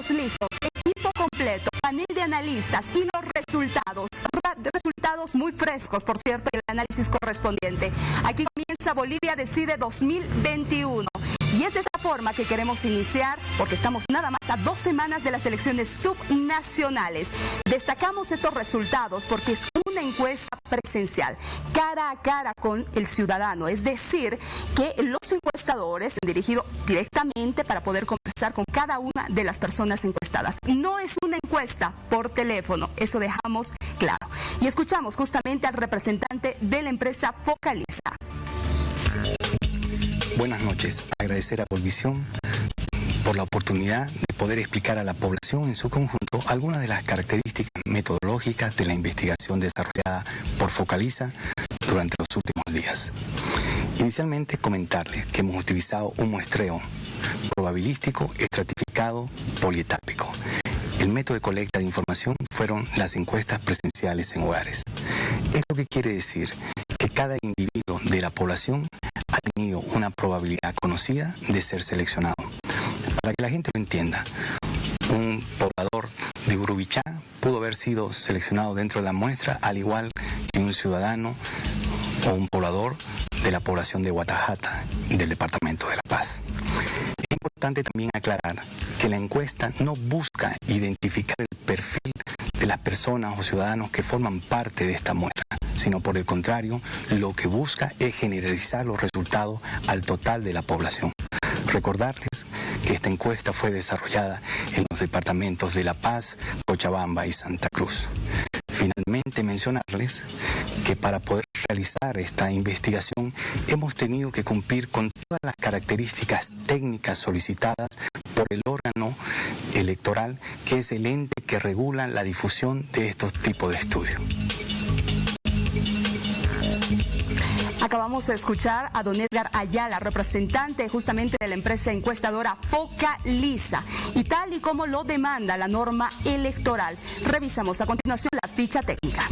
estamos listos, equipo completo, panel de analistas y los resultados muy frescos, por cierto, el análisis correspondiente. Aquí comienza Bolivia Decide 2021. Y es de esta forma que queremos iniciar, porque estamos nada más a 2 semanas de las elecciones subnacionales. Destacamos estos resultados porque es una encuesta presencial, cara a cara con el ciudadano. Es decir, que los encuestadores han dirigido directamente para poder conversar con cada una de las personas encuestadas. No es una encuesta por teléfono, eso dejamos claro. Y escuchamos justamente al representante de la empresa Focaliza. Buenas noches, agradecer a Bolvisión por la oportunidad de poder explicar a la población en su conjunto algunas de las características metodológicas de la investigación desarrollada por Focaliza durante los últimos días. Inicialmente comentarles que hemos utilizado un muestreo probabilístico, estratificado, polietápico. El método de colecta de información fueron las encuestas presenciales en hogares. ¿Esto qué quiere decir? Que cada individuo de la población ha tenido una probabilidad conocida de ser seleccionado. Para que la gente lo entienda, un poblador de Urubichá pudo haber sido seleccionado dentro de la muestra, al igual que un ciudadano o un poblador de la población de Guatajata, del departamento de La Paz. Es importante también aclarar que la encuesta no busca identificar el perfil de las personas o ciudadanos que forman parte de esta muestra, sino por el contrario, lo que busca es generalizar los resultados al total de la población. Recordarles que esta encuesta fue desarrollada en los departamentos de La Paz, Cochabamba y Santa Cruz. Finalmente, mencionarles que para poder realizar esta investigación hemos tenido que cumplir con todas las características técnicas solicitadas por el órgano electoral, que es el ente que regula la difusión de estos tipos de estudios. Acabamos de escuchar a don Edgar Ayala, representante justamente de la empresa encuestadora Focaliza, y tal y como lo demanda la norma electoral. Revisamos a continuación la ficha técnica.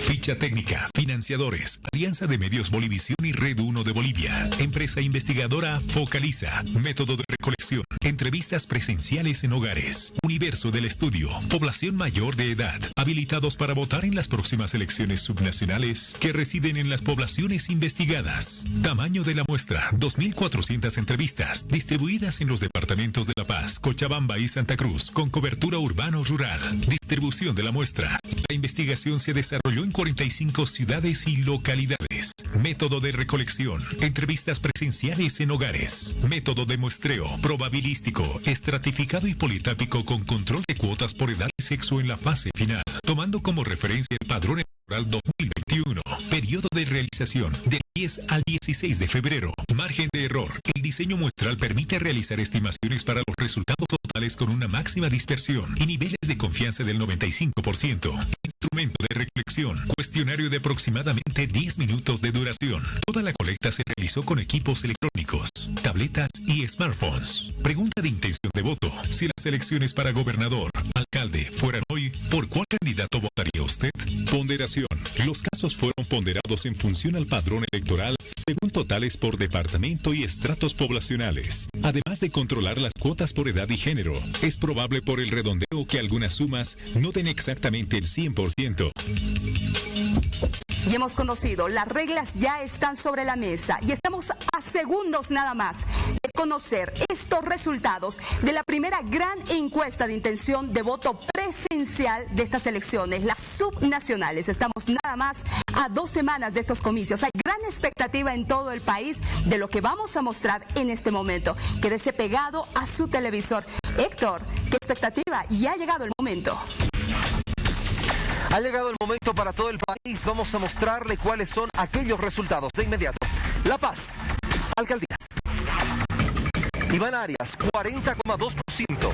Ficha técnica, financiadores, Alianza de Medios Bolivisión y Red 1 de Bolivia, empresa investigadora Focaliza, método de recolección, entrevistas presenciales en hogares, universo del estudio, población mayor de edad, habilitados para votar en las próximas elecciones subnacionales que residen en las poblaciones investigadas. Tamaño de la muestra, 2.400 entrevistas, distribuidas en los departamentos de La Paz, Cochabamba y Santa Cruz, con cobertura urbano-rural. Distribución de la muestra. La investigación se desarrolló en 45 ciudades y localidades. Método de recolección, entrevistas presenciales en hogares. Método de muestreo, probabilístico, estratificado y politápico con control de cuotas por edad y sexo en la fase final, tomando como referencia el padrón electoral 2021. Periodo de realización del 10 al 16 de febrero. Margen de error. El diseño muestral permite realizar estimaciones para los resultados totales con una máxima dispersión y niveles de confianza del 95%. Instrumento de recolección. Cuestionario de aproximadamente 10 minutos de duración. Toda la colecta se realizó con equipos electrónicos, tabletas y smartphones. Pregunta de intención de voto. Si las elecciones para gobernador, alcalde fueran hoy, ¿por cuál candidato votaría usted? Ponderación. Los casos fueron ponderados en función al padrón electoral según totales por departamento y estratos poblacionales. Además de controlar las cuotas por edad y género, es probable por el redondeo que algunas sumas no den exactamente el 100%. Y hemos conocido, las reglas ya están sobre la mesa y estamos a segundos nada más de conocer estos resultados de la primera gran encuesta de intención de voto presencial de estas elecciones, las subnacionales. Estamos nada más a 2 semanas de estos comicios. Hay gran expectativa en todo el país de lo que vamos a mostrar en este momento. Quédese pegado a su televisor. Héctor, ¿qué expectativa? Y ha llegado el momento. Ha llegado el momento para todo el país. Vamos a mostrarle cuáles son aquellos resultados de inmediato. La Paz, alcaldías. Iván Arias, 40,2%.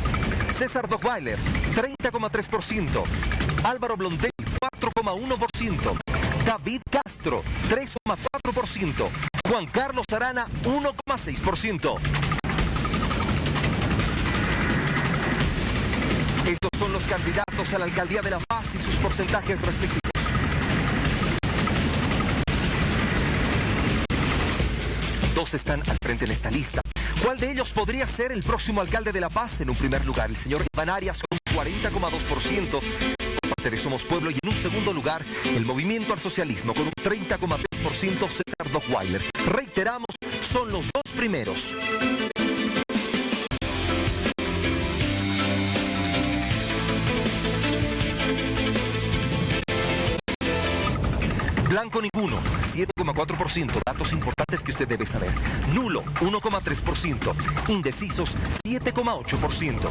César Dochweiler, 30,3%. Álvaro Blondel, 4,1%. David Castro, 3,4%. Juan Carlos Arana, 1,6%. Estos son los candidatos a la alcaldía de La Paz y sus porcentajes respectivos. Dos están al frente de esta lista. ¿Cuál de ellos podría ser el próximo alcalde de La Paz? En un primer lugar, el señor Iván Arias con un 40,2%. De Somos Pueblo, y en un segundo lugar el Movimiento al Socialismo con un 30,3%, César Dockweiler. Reiteramos, son los dos primeros. Blanco ninguno, 7,4%, datos importantes que usted debe saber. Nulo, 1,3%. Indecisos, 7,8%.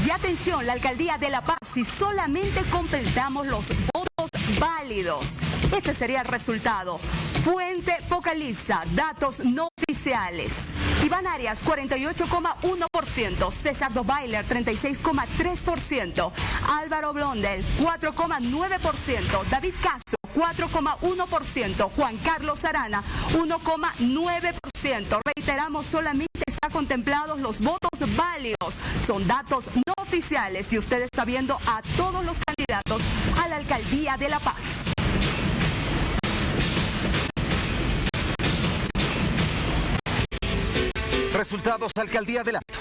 Y atención, la alcaldía de La Paz, si solamente completamos los votos válidos. Este sería el resultado. Fuente Focaliza, datos no oficiales. Iván Arias, 48,1%. César Dockweiler, 36,3%. Álvaro Blondel, 4,9%. David Castro, 4,1%. Juan Carlos Arana, 1,9%. Reiteramos, solamente está contemplados los votos válidos. Son datos no oficiales y usted está viendo a todos los candidatos a la alcaldía de La Paz. Resultados: alcaldía del Alto.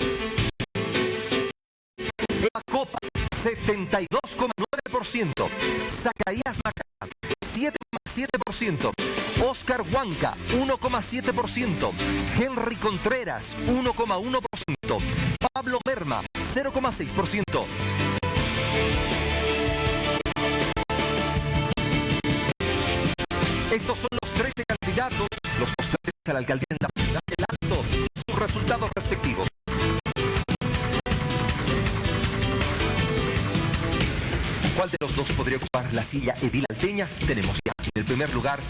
Eva Copa, 72,9%. Zacarías Macara, 7,7%. Oscar Huanca, 1,7%. Henry Contreras, 1,1%. Pablo Merma, 0,6%. Estos son los 13 candidatos, los postulantes a la alcaldía en la ciudad del Alto, y sus resultados respectivos. ¿Cuál de los dos podría ocupar la silla edil alteña? Tenemos ya en el primer lugar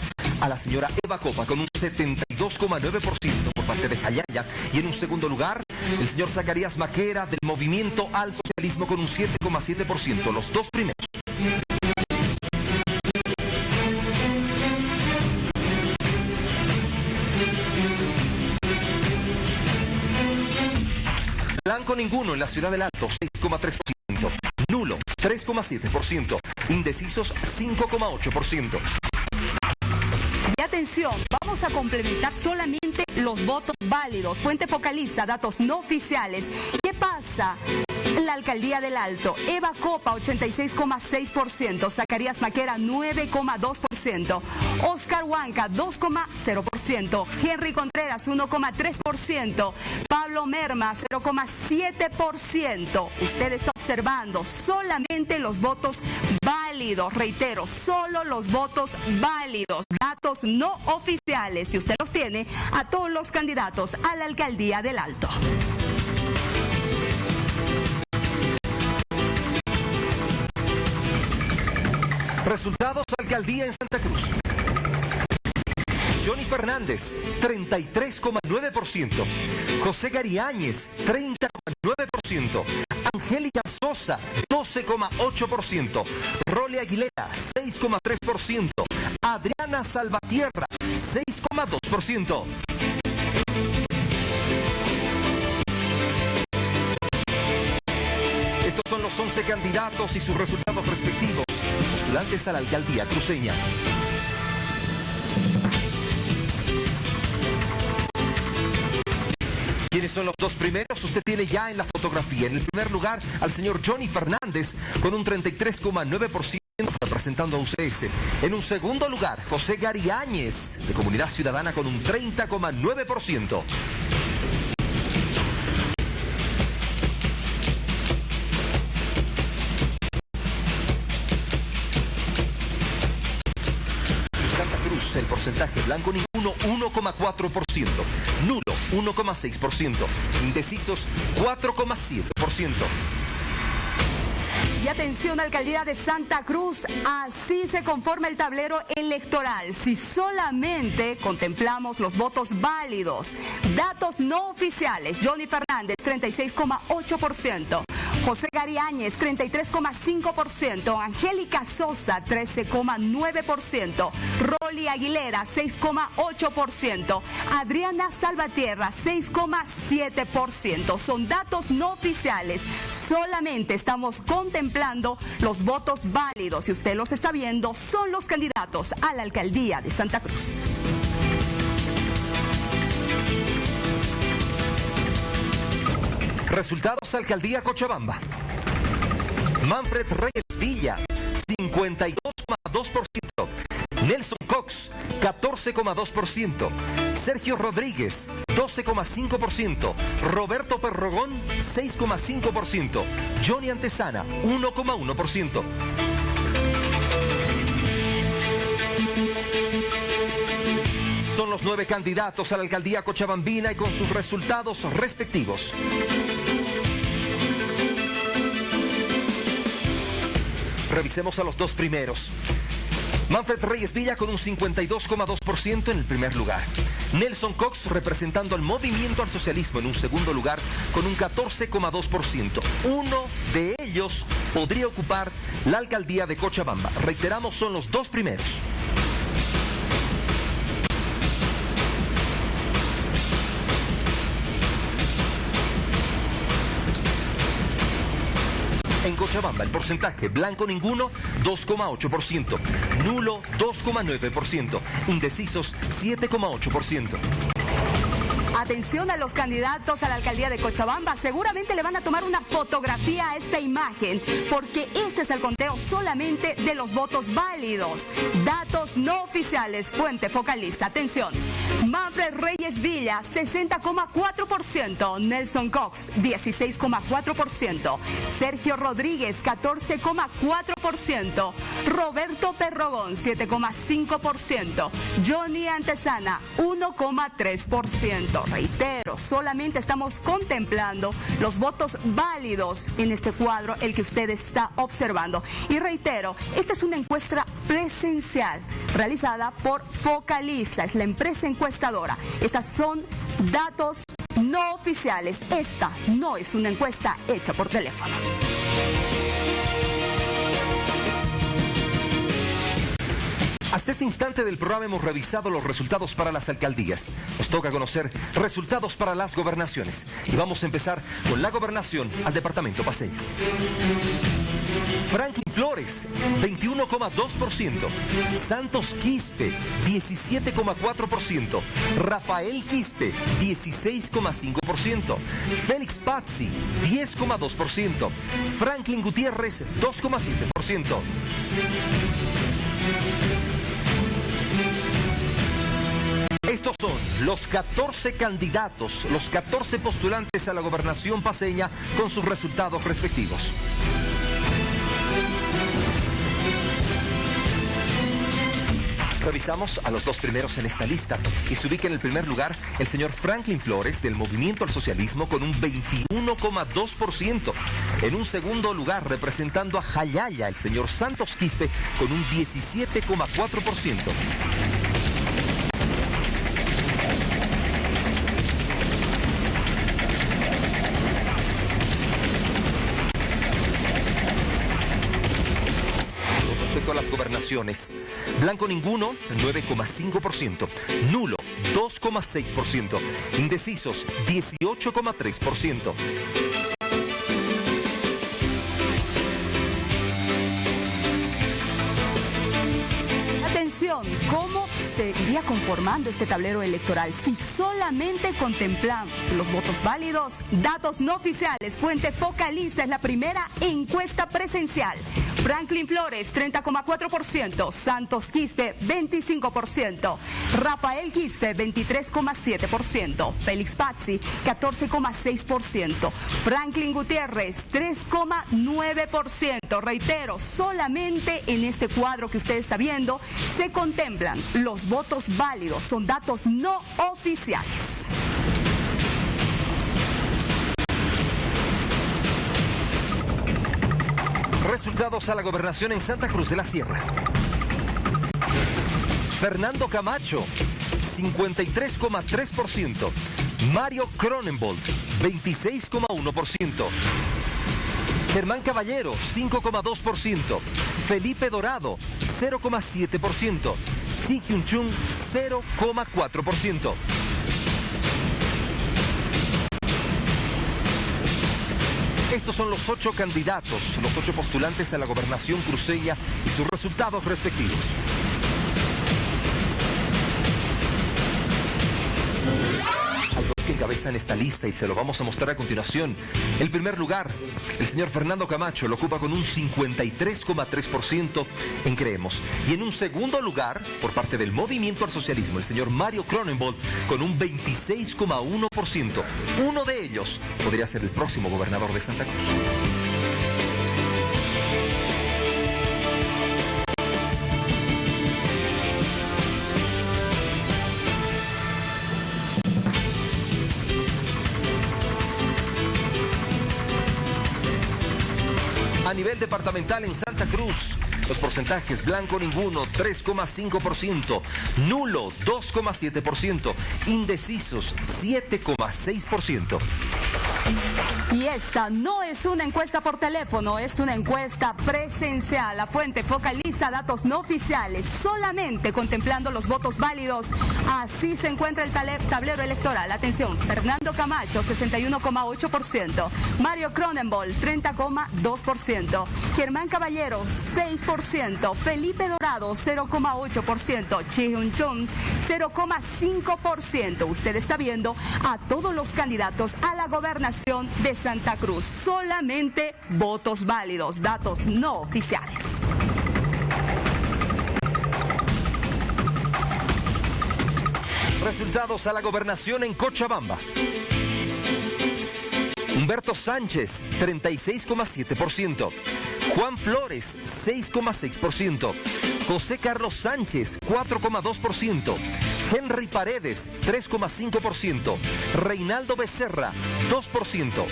a la señora Eva Copa con un 72,9% por parte de Jayaya, y en un segundo lugar el señor Zacarías Maquera del Movimiento al Socialismo con un 7,7%, los dos primeros. Blanco ninguno en la ciudad del Alto, 6,3%. Nulo, 3,7%. Indecisos, 5,8%. Y atención, vamos a complementar solamente los votos válidos. Fuente Focaliza, datos no oficiales. ¿Qué pasa? La alcaldía del Alto, Eva Copa, 86,6%. Zacarías Maquera, 9,2%. Oscar Huanca, 2,0%. Henry Contreras, 1,3%. Pablo Merma, 0,7%. Usted está observando solamente los votos válidos. Reitero, solo los votos válidos. Datos no oficiales. Si usted los tiene, a todos los candidatos a la alcaldía del Alto. Resultados: alcaldía en Santa Cruz. Johnny Fernández, 33,9%. José Gariáñez, 30,9%. Angélica Sosa, 12,8%. Role Aguilera, 6,3%. Adriana Salvatierra, 6,2%. Estos son los 11 candidatos y sus resultados respectivos, postulantes a la alcaldía cruceña. ¿Quiénes son los dos primeros? Usted tiene ya en la fotografía. En el primer lugar, al señor Johnny Fernández, con un 33,9%, representando a UCS. En un segundo lugar, José Gariáñez, de Comunidad Ciudadana, con un 30,9%. El porcentaje: blanco ninguno, 1,4%. Nulo, 1,6%. Indecisos, 4,7%. Y atención, alcaldía de Santa Cruz, así se conforma el tablero electoral. Si solamente contemplamos los votos válidos, datos no oficiales: Johnny Fernández, 36,8%. José Gariáñez, 33,5%. Angélica Sosa, 13,9%. Roli Aguilera, 6,8%. Adriana Salvatierra, 6,7%. Son datos no oficiales. Solamente estamos contemplando los votos válidos. Si usted los está viendo, son los candidatos a la alcaldía de Santa Cruz. Resultados: Alcaldía Cochabamba. Manfred Reyes Villa, 52,2%. Nelson Cox, 14,2%. Sergio Rodríguez, 12,5%. Roberto Perrogón, 6,5%. Johnny Antesana, 1,1%. Son los 9 candidatos a la alcaldía cochabambina y con sus resultados respectivos. Revisemos a los 2 primeros. Manfred Reyes Villa con un 52,2% en el primer lugar. Nelson Cox representando al Movimiento al Socialismo en un segundo lugar con un 14,2%. Uno de ellos podría ocupar la alcaldía de Cochabamba. Reiteramos, son los 2 primeros. En Cochabamba, el porcentaje: blanco ninguno, 2,8%, nulo, 2,9%, indecisos, 7,8%. Atención a los candidatos a la alcaldía de Cochabamba, seguramente le van a tomar una fotografía a esta imagen, porque este es el conteo solamente de los votos válidos. Datos no oficiales, fuente Focaliza. Atención: Manfred Reyes Villa, 60,4%, Nelson Cox, 16,4%, Sergio Rodríguez, 14,4%, Roberto Perrogón, 7,5%, Johnny Antesana, 1,3%. Reitero, solamente estamos contemplando los votos válidos en este cuadro, el que usted está observando. Y reitero, esta es una encuesta presencial realizada por Focaliza, es la empresa encuestadora. Estas son datos no oficiales. Esta no es una encuesta hecha por teléfono. Hasta este instante del programa hemos revisado los resultados para las alcaldías. Nos toca conocer resultados para las gobernaciones. Y vamos a empezar con la gobernación al departamento paceño. Franklin Flores, 21,2%. Santos Quispe, 17,4%. Rafael Quispe, 16,5%. Félix Pazzi, 10,2%. Franklin Gutiérrez, 2,7%. Estos son los 14 candidatos, los 14 postulantes a la gobernación paceña con sus resultados respectivos. Revisamos a los 2 primeros en esta lista y se ubica en el primer lugar el señor Franklin Flores del Movimiento al Socialismo con un 21,2%. En un segundo lugar, representando a Jayaya, el señor Santos Quispe con un 17,4%. A las gobernaciones: blanco ninguno, 9,5%, nulo, 2,6%, indecisos, 18,3%. Atención, ¿cómo se iría conformando este tablero electoral si solamente contemplamos los votos válidos? Datos no oficiales, fuente Focaliza, es la primera encuesta presencial. Franklin Flores, 30,4%, Santos Quispe, 25%, Rafael Quispe, 23,7%, Félix Pazzi, 14,6%, Franklin Gutiérrez, 3,9%. Reitero, solamente en este cuadro que usted está viendo se contemplan los votos válidos, son datos no oficiales. Resultados a la gobernación en Santa Cruz de la Sierra. Fernando Camacho, 53,3%. Mario Cronenbold, 26,1%. Germán Caballero, 5,2%. Felipe Dorado, 0,7%. Chi Hyun Chung, 0,4%. Estos son los 8 candidatos, los 8 postulantes a la gobernación cruceña y sus resultados respectivos. A los que encabezan esta lista y se lo vamos a mostrar a continuación. El primer lugar, el señor Fernando Camacho, lo ocupa con un 53,3% en Creemos. Y en un segundo lugar, por parte del Movimiento al Socialismo, el señor Mario Cronenbold con un 26,1%. Uno de ellos podría ser el próximo gobernador de Santa Cruz. A nivel departamental en Santa Cruz, los porcentajes: blanco ninguno 3,5%, nulo 2,7%, indecisos 7,6%. Y esta no es una encuesta por teléfono, es una encuesta presencial. La fuente focaliza datos no oficiales, solamente contemplando los votos válidos. Así se encuentra el tablero electoral. Atención: Fernando Camacho 61,8%, Mario Cronenbold 30,2%, Germán Caballero 6%, Felipe Dorado 0,8%, Chiunchun 0,5%. Usted está viendo a todos los candidatos a la gobernación de Santa Cruz. Solamente votos válidos, datos no oficiales. Resultados a la gobernación en Cochabamba. Humberto Sánchez, 36,7%. Juan Flores, 6,6%. José Carlos Sánchez, 4,2%. Henry Paredes, 3,5%. Reinaldo Becerra, 2%.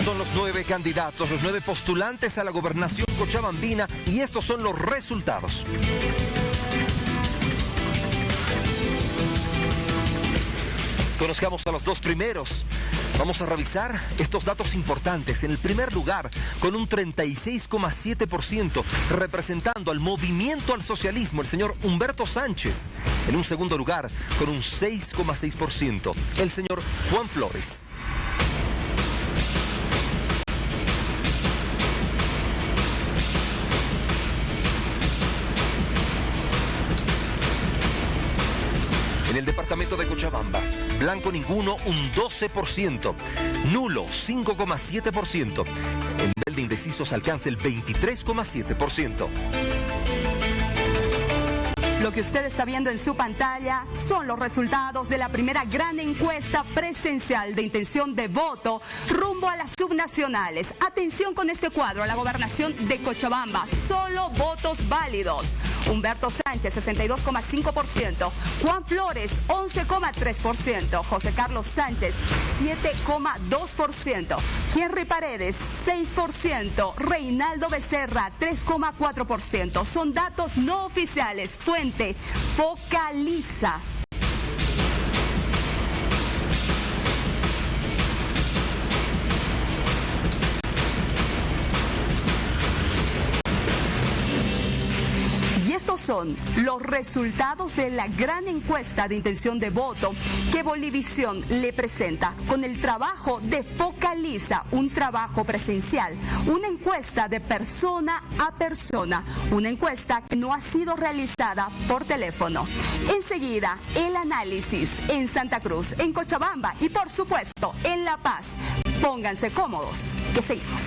Son los 9 candidatos, los 9 postulantes a la gobernación cochabambina, y estos son los resultados. Conozcamos a los dos primeros. Vamos a revisar estos datos importantes. En el primer lugar, con un 36,7%, representando al Movimiento al Socialismo, el señor Humberto Sánchez. En un segundo lugar, con un 6,6%, el señor Juan Flores. En el departamento de Cochabamba, blanco ninguno un 12%, nulo 5,7%. El nivel de indecisos alcanza el 23,7%. Lo que usted está viendo en su pantalla son los resultados de la primera gran encuesta presencial de intención de voto rumbo a las subnacionales. Atención con este cuadro: a la gobernación de Cochabamba, solo votos válidos. Humberto Sánchez, 62,5%. Juan Flores, 11,3%. José Carlos Sánchez, 7,2%. Henry Paredes, 6%. Reinaldo Becerra, 3,4%. Son datos no oficiales. Fuente Focaliza. Y estos son los resultados de la gran encuesta de intención de voto que Bolivisión le presenta con el trabajo de Focaliza, un trabajo presencial, una encuesta de persona a persona, una encuesta que no ha sido realizada por teléfono. Enseguida, el análisis en Santa Cruz, en Cochabamba y por supuesto en La Paz. Pónganse cómodos, que seguimos.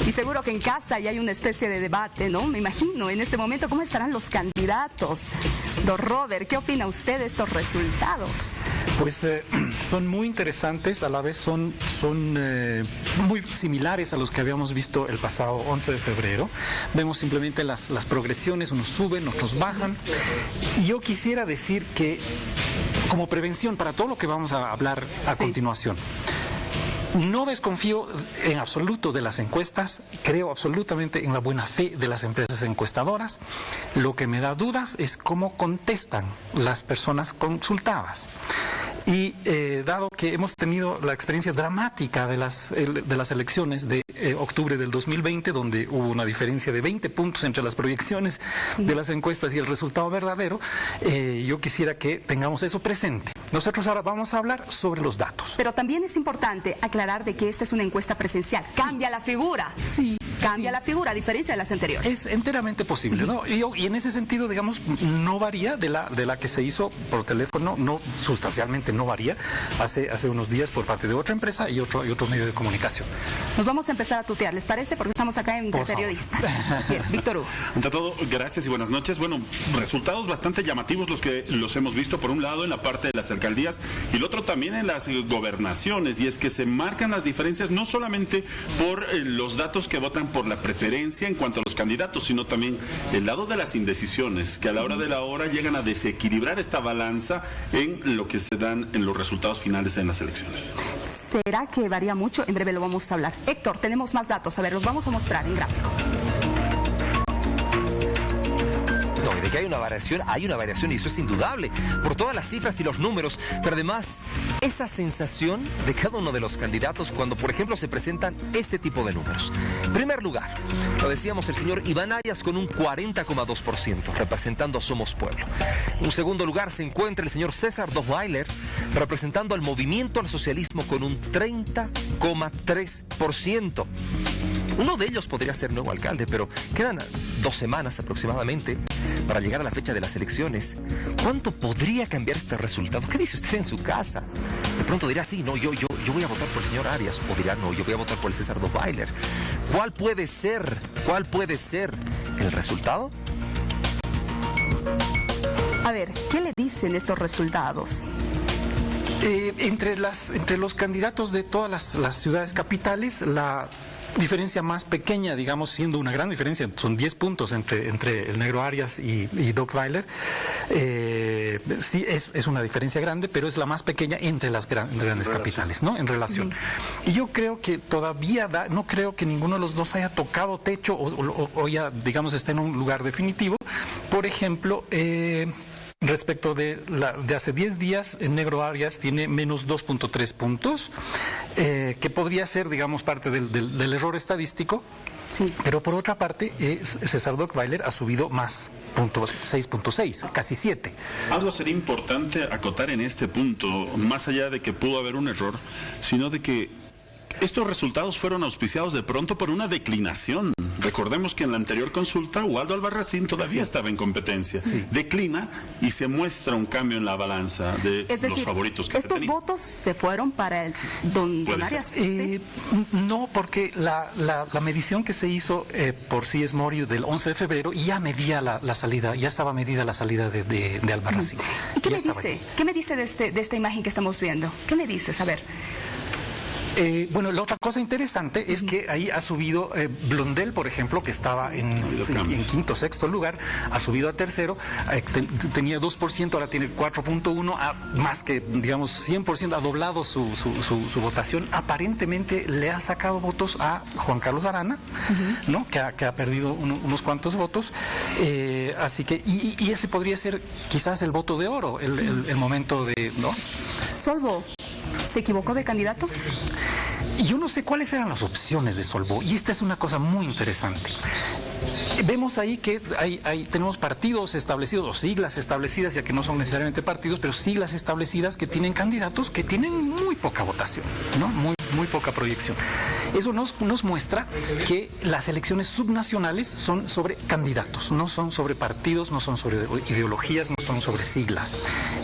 Y seguro que en casa ya hay una especie de debate, ¿no? Me imagino en este momento cómo estarán los candidatos. Don Robert, ¿qué opina usted de estos resultados? Pues son muy interesantes, a la vez son muy similares a los que habíamos visto el pasado 11 de febrero. Vemos simplemente las progresiones, unos suben, otros bajan. Y yo quisiera decir que, como prevención para todo lo que vamos a hablar a continuación, no desconfío en absoluto de las encuestas, creo absolutamente en la buena fe de las empresas encuestadoras. Lo que me da dudas es cómo contestan las personas consultadas. Y dado que hemos tenido la experiencia dramática de las elecciones de octubre del 2020, donde hubo una diferencia de 20 puntos entre las proyecciones de las encuestas y el resultado verdadero, yo quisiera que tengamos eso presente. Nosotros ahora vamos a hablar sobre los datos. Pero también es importante aclarar de que esta es una encuesta presencial. Cambia la figura. Sí. Cambia la figura, a diferencia de las anteriores. Es enteramente posible, ¿no? Y en ese sentido, digamos, no varía de la que se hizo por teléfono, no sustancialmente no varía hace unos días por parte de otra empresa y otro medio de comunicación. Nos vamos a empezar a tutear, ¿les parece? Porque estamos acá en Periodistas. Bien, Víctor Hugo. Ante todo, gracias y buenas noches. Bueno, resultados bastante llamativos los que los hemos visto, por un lado en la parte de las alcaldías y el otro también en las gobernaciones, y es que se marcan las diferencias no solamente por los datos que votan por la preferencia en cuanto a los candidatos, sino también el lado de las indecisiones, que a la hora de la hora llegan a desequilibrar esta balanza en lo que se dan en los resultados finales en las elecciones. ¿Será que varía mucho? En breve lo vamos a hablar. Héctor, tenemos más datos. A ver, los vamos a mostrar en gráfico. No, y de que hay una variación y eso es indudable por todas las cifras y los números, pero además esa sensación de cada uno de los candidatos cuando, por ejemplo, se presentan este tipo de números. En primer lugar, lo decíamos, el señor Iván Arias con un 40,2%, representando a Somos Pueblo. En un segundo lugar se encuentra el señor César Dochweiler, representando al Movimiento al Socialismo con un 30,3%. Uno de ellos podría ser nuevo alcalde, pero quedan 2 semanas aproximadamente para llegar a la fecha de las elecciones. ¿Cuánto podría cambiar este resultado? ¿Qué dice usted en su casa? De pronto dirá, sí, no, yo voy a votar por el señor Arias, o dirá, no, yo voy a votar por el César Dochweiler. ¿Cuál puede ser el resultado? A ver, ¿qué le dicen estos resultados? Entre los candidatos de todas las ciudades capitales, la diferencia más pequeña, digamos, siendo una gran diferencia, son 10 puntos entre el negro Arias y Dochweiler. Sí, es una diferencia grande, pero es la más pequeña entre las grandes capitales, ¿no? En relación. Y yo creo que todavía no creo que ninguno de los dos haya tocado techo o ya, digamos, esté en un lugar definitivo. Por ejemplo, respecto de hace 10 días, el negro Arias tiene menos 2.3 puntos, que podría ser, digamos, parte del error estadístico. Sí. Pero por otra parte, César Dochweiler ha subido más, 6.6, casi 7. Algo sería importante acotar en este punto, más allá de que pudo haber un error, sino de que estos resultados fueron auspiciados de pronto por una declinación. Recordemos que en la anterior consulta, Waldo Albarracín todavía estaba en competencia. Sí. Declina y se muestra un cambio en la balanza de los favoritos que se tenían. ¿Estos votos se fueron para el don Arias? ¿Sí? No, porque la medición que se hizo por C.S. Morio del 11 de febrero ya medía la salida, ya estaba medida la salida de Albarracín. ¿Y qué me dice? ¿Qué me dice de esta imagen que estamos viendo? ¿Qué me dices? A ver. Bueno, la otra cosa interesante es que ahí ha subido Blondel, por ejemplo, que estaba en quinto, sexto lugar, ha subido a tercero, tenía 2%, ahora tiene 4.1%, más que, digamos, 100%, ha doblado su votación. Aparentemente le ha sacado votos a Juan Carlos Arana, ¿no? Que ha perdido unos cuantos votos, así que, y ese podría ser quizás el voto de oro, el momento de, ¿no? Solvo, ¿se equivocó de candidato? Y yo no sé cuáles eran las opciones de Solvo, y esta es una cosa muy interesante. Vemos ahí que tenemos partidos establecidos, o siglas establecidas, ya que no son necesariamente partidos, pero siglas establecidas que tienen candidatos que tienen muy poca votación, ¿no? Muy poca proyección. Eso nos muestra que las elecciones subnacionales son sobre candidatos, no son sobre partidos, no son sobre ideologías, no son sobre siglas.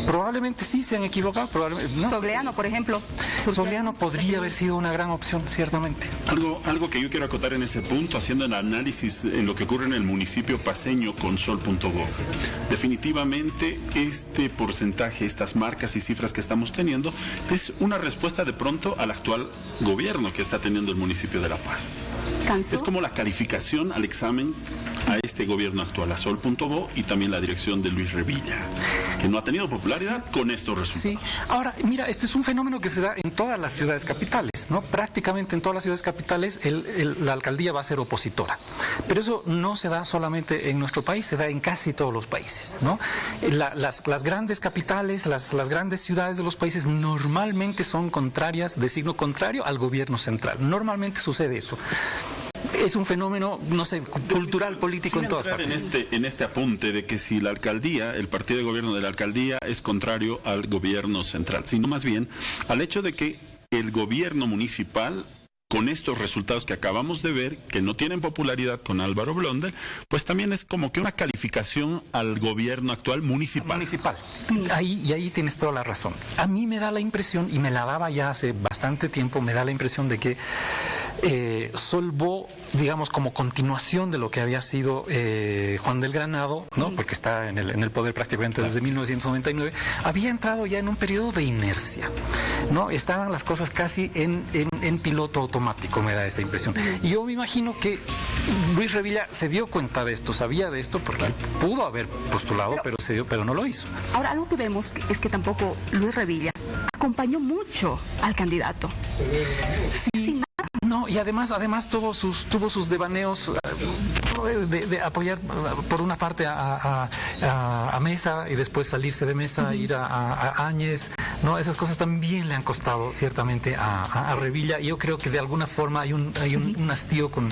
Probablemente sí se han equivocado, probablemente no. Sogliano, por ejemplo. Sogliano podría haber sido una gran opción, ciertamente. Algo que yo quiero acotar en ese punto, haciendo el análisis en lo que ocurre en el municipio paceño con Sol.go. Definitivamente este porcentaje, estas marcas y cifras que estamos teniendo, es una respuesta de pronto al actual gobierno que está teniendo el municipio de La Paz. ¿Cansó? Es como la calificación al examen a este gobierno actual, a Sol.go, y también la dirección de Luis Revilla. que no ha tenido popularidad con estos resultados. Sí, ahora, mira, este es un fenómeno que se da en todas las ciudades capitales, ¿no? Prácticamente en todas las ciudades capitales la alcaldía va a ser opositora. Pero eso no se da solamente en nuestro país, se da en casi todos los países, ¿no? Las grandes capitales, las grandes ciudades de los países normalmente son contrarias, de signo contrario al gobierno central. Normalmente sucede eso. Es un fenómeno, no sé, cultural, político en todas partes. En este apunte de que si la alcaldía, el partido de gobierno de la alcaldía es contrario al gobierno central, sino más bien al hecho de que el gobierno municipal, con estos resultados que acabamos de ver, que no tienen popularidad con Álvaro Blondel, pues también es como que una calificación al gobierno actual municipal. Ahí tienes toda la razón. A mí me da la impresión, y me la daba ya hace bastante tiempo, me da la impresión de que Solvó, digamos, como continuación de lo que había sido Juan del Granado, ¿no? Porque está en el poder prácticamente desde 1999, había entrado ya en un periodo de inercia, ¿no? Estaban las cosas casi en piloto automático, me da esa impresión. Y yo me imagino que Luis Revilla se dio cuenta de esto, sabía de esto, porque pudo haber postulado, pero no lo hizo. Ahora, algo que vemos es que tampoco Luis Revilla acompañó mucho al candidato. Sí. No, y además tuvo sus devaneos de apoyar por una parte a Mesa y después salirse de Mesa, ir a Áñez, ¿no? Esas cosas también le han costado ciertamente a Revilla, y yo creo que de alguna forma hay un hastío con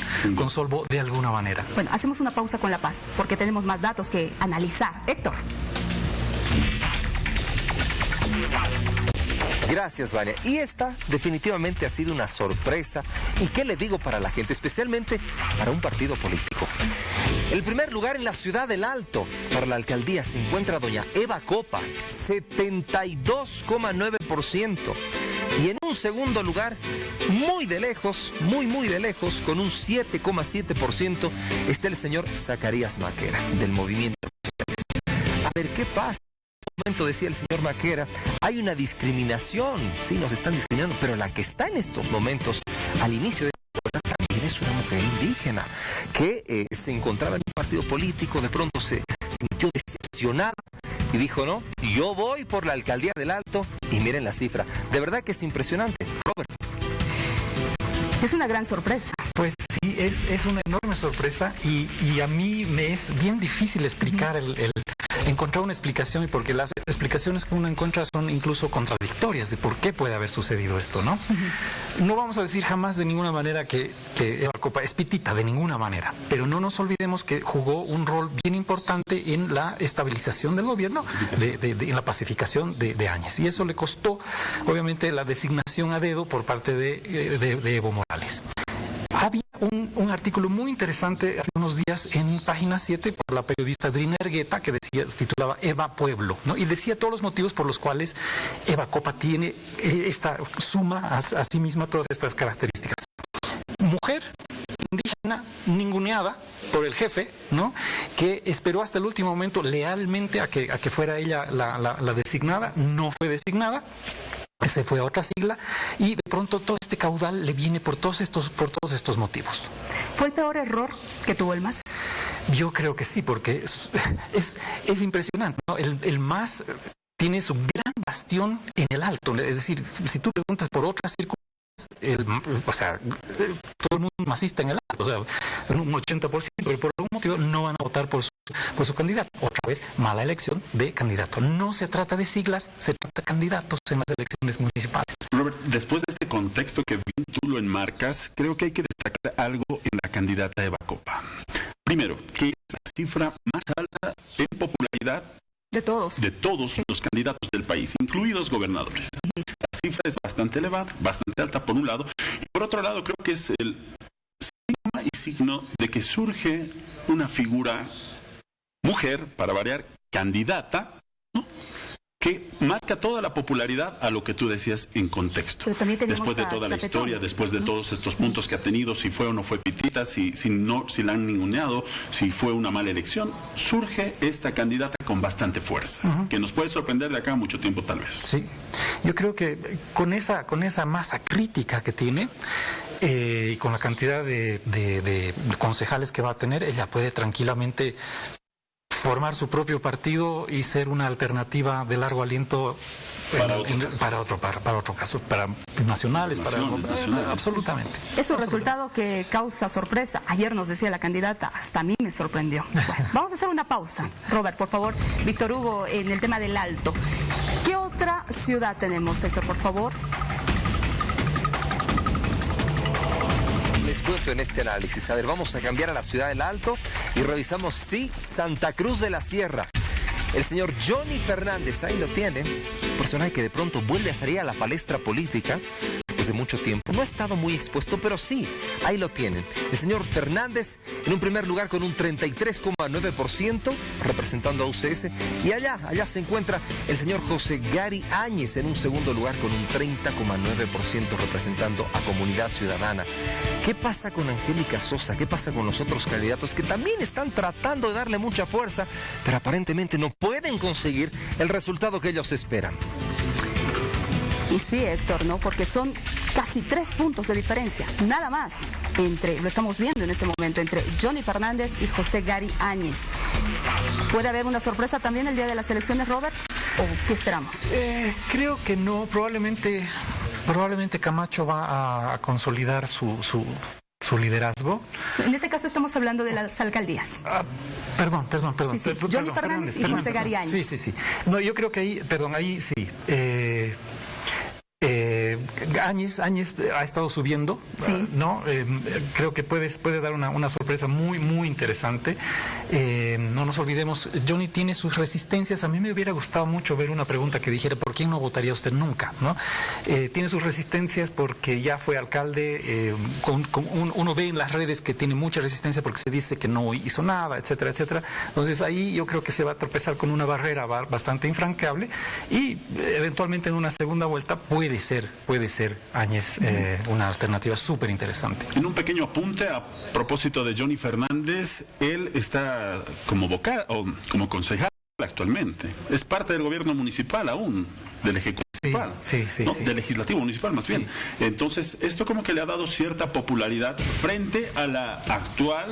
Solvó de alguna manera. Bueno, hacemos una pausa con La Paz, porque tenemos más datos que analizar. Héctor. Gracias, Vania. Y esta definitivamente ha sido una sorpresa. ¿Y qué le digo para la gente? Especialmente para un partido político. El primer lugar en la ciudad del Alto para la alcaldía se encuentra doña Eva Copa, 72,9%. Y en un segundo lugar, muy de lejos, muy de lejos, con un 7,7%, está el señor Zacarías Maquera, del Movimiento Socialista. A ver, ¿qué pasa? Momento decía el señor Maquera, hay una discriminación, sí, nos están discriminando, pero la que está en estos momentos al inicio de la también es una mujer indígena que se encontraba en un partido político, de pronto se sintió decepcionada y dijo, no, yo voy por la alcaldía del Alto, y miren la cifra, de verdad que es impresionante. Robert. Es una gran sorpresa. Pues sí, es una enorme sorpresa, y a mí me es bien difícil explicar encontrar una explicación, y porque las explicaciones que uno encuentra son incluso contradictorias de por qué puede haber sucedido esto, ¿no? No vamos a decir jamás de ninguna manera que Eva Copa es pitita, de ninguna manera, pero no nos olvidemos que jugó un rol bien importante en la estabilización del gobierno, en la pacificación de Áñez, y eso le costó obviamente la designación a dedo por parte de Evo Morales. Había un artículo muy interesante hace unos días en Página 7 por la periodista Drina Ergueta, que se titulaba Eva Pueblo, ¿no? Y decía todos los motivos por los cuales Eva Copa tiene suma a sí misma todas estas características. Mujer, indígena, ninguneada por el jefe, ¿no? Que esperó hasta el último momento lealmente a que fuera ella la designada, no fue designada. Se fue a otra sigla, y de pronto todo este caudal le viene por todos estos motivos. ¿Fue el peor error que tuvo el MAS? Yo creo que sí, porque es impresionante, ¿no? El MAS tiene su gran bastión en el Alto, es decir, si tú preguntas por otras circunstancias, todo el mundo masista en el Alto, o sea, un 80%, pero por algún motivo no van a votar por su candidato. Otra vez, mala elección de candidato. No se trata de siglas, se trata de candidatos en las elecciones municipales. Robert, después de este contexto que bien tú lo enmarcas, creo que hay que destacar algo en la candidata Eva Copa. Primero, que es la cifra más alta en popularidad de todos los candidatos del país, incluidos gobernadores. La cifra es bastante elevada, bastante alta por un lado, y por otro lado creo que es el signo de que surge una figura mujer, para variar, candidata, ¿no? Que marca toda la popularidad a lo que tú decías en contexto. Después de toda la historia, después de todos estos puntos que ha tenido, si fue o no fue pitita, si la han ninguneado, si fue una mala elección, surge esta candidata con bastante fuerza, que nos puede sorprender de acá a mucho tiempo tal vez. Sí, yo creo que con esa masa crítica que tiene, y con la cantidad de concejales que va a tener, ella puede tranquilamente formar su propio partido y ser una alternativa de largo aliento para otro caso, para nacionales, absolutamente. Es un resultado que causa sorpresa. Ayer nos decía la candidata, hasta a mí me sorprendió. Bueno, vamos a hacer una pausa. Robert, por favor. Víctor Hugo, en el tema del Alto. ¿Qué otra ciudad tenemos, Héctor, por favor? Les cuento en este análisis. A ver, vamos a cambiar a la ciudad del Alto y revisamos, sí, Santa Cruz de la Sierra. El señor Johnny Fernández, ahí lo tienen, un personaje que de pronto vuelve a salir a la palestra política después de mucho tiempo. No ha estado muy expuesto, pero sí, ahí lo tienen. El señor Fernández en un primer lugar con un 33,9% representando a UCS. Y allá se encuentra el señor José Gary Áñez en un segundo lugar con un 30,9% representando a Comunidad Ciudadana. ¿Qué pasa con Angélica Sosa? ¿Qué pasa con los otros candidatos que también están tratando de darle mucha fuerza, pero aparentemente no pueden conseguir el resultado que ellos esperan? Y sí, Héctor, ¿no? Porque son casi 3 puntos de diferencia, nada más, lo estamos viendo en este momento, entre Johnny Fernández y José Gary Áñez. ¿Puede haber una sorpresa también el día de las elecciones, Robert? ¿O qué esperamos? Creo que no, probablemente Camacho va a consolidar su liderazgo. En este caso estamos hablando de las alcaldías. Perdón. Sí. Johnny Fernández y José Gary Áñez. Sí. No, yo creo que ahí sí. Áñez ha estado subiendo, sí. ¿no? Creo que puede dar una sorpresa muy, muy interesante. No nos olvidemos, Johnny tiene sus resistencias. A mí me hubiera gustado mucho ver una pregunta que dijera, ¿por quién no votaría usted nunca? ¿No? Tiene sus resistencias porque ya fue alcalde, uno ve en las redes que tiene mucha resistencia porque se dice que no hizo nada, etcétera, etcétera. Entonces ahí yo creo que se va a tropezar con una barrera bastante infranqueable y eventualmente en una segunda vuelta puede ser Áñez una alternativa súper interesante. En un pequeño apunte a propósito de Johnny Fernández, él está como vocal o como concejal actualmente. Es parte del gobierno municipal aún, del ejecutivo. Sí. Del legislativo municipal más bien. Entonces, esto como que le ha dado cierta popularidad frente a la actual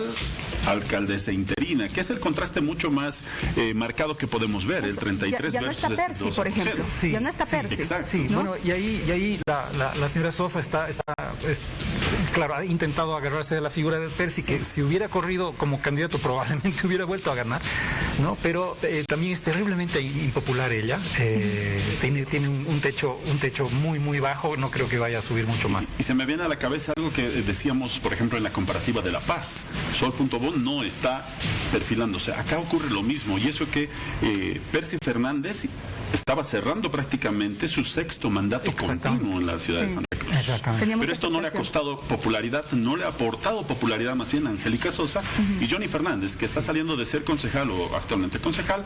alcaldesa interina, que es el contraste mucho más marcado que podemos ver, el 33 ya no versus está Percy, por ejemplo. Sí, ya no está Percy. Exacto. Sí, ¿no? Bueno, y ahí la señora Sosa claro, ha intentado agarrarse de la figura de Percy, que si hubiera corrido como candidato probablemente hubiera vuelto a ganar, ¿no? Pero también es terriblemente impopular ella. Tiene un techo muy, muy bajo, no creo que vaya a subir mucho más. Y se me viene a la cabeza algo que decíamos, por ejemplo, en la comparativa de La Paz. Sol.bo no está perfilándose. Acá ocurre lo mismo, y eso que Percy Fernández estaba cerrando prácticamente su 6º mandato continuo en la ciudad de Santa Cruz. Exactamente. Pero esto no le ha costado popularidad, no le ha aportado popularidad más bien a Angélica Sosa, y Johnny Fernández, que está saliendo de ser concejal o actualmente concejal,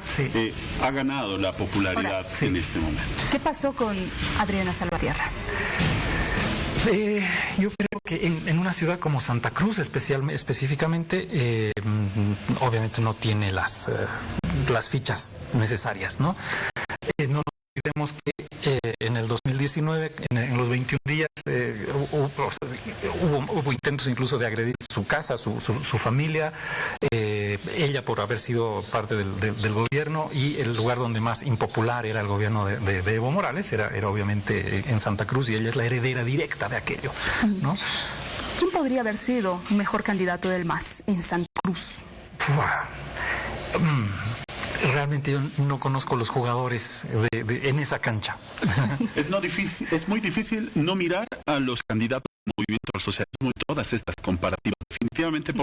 ha ganado la popularidad en este momento. ¿Qué pasó con Adriana Salvatierra? Yo creo que en una ciudad como Santa Cruz específicamente, obviamente no tiene las fichas necesarias, ¿no? No nos olvidemos que en el 2019, en los 21 días, hubo intentos incluso de agredir su casa, su familia, ella por haber sido parte del gobierno, y el lugar donde más impopular era el gobierno de Evo Morales era obviamente en Santa Cruz, y ella es la heredera directa de aquello, ¿no? ¿Quién podría haber sido un mejor candidato del MAS en Santa Cruz? Realmente yo no conozco los jugadores en esa cancha. Es muy difícil no mirar a los candidatos del movimiento al socialismo en todas estas comparativas. Definitivamente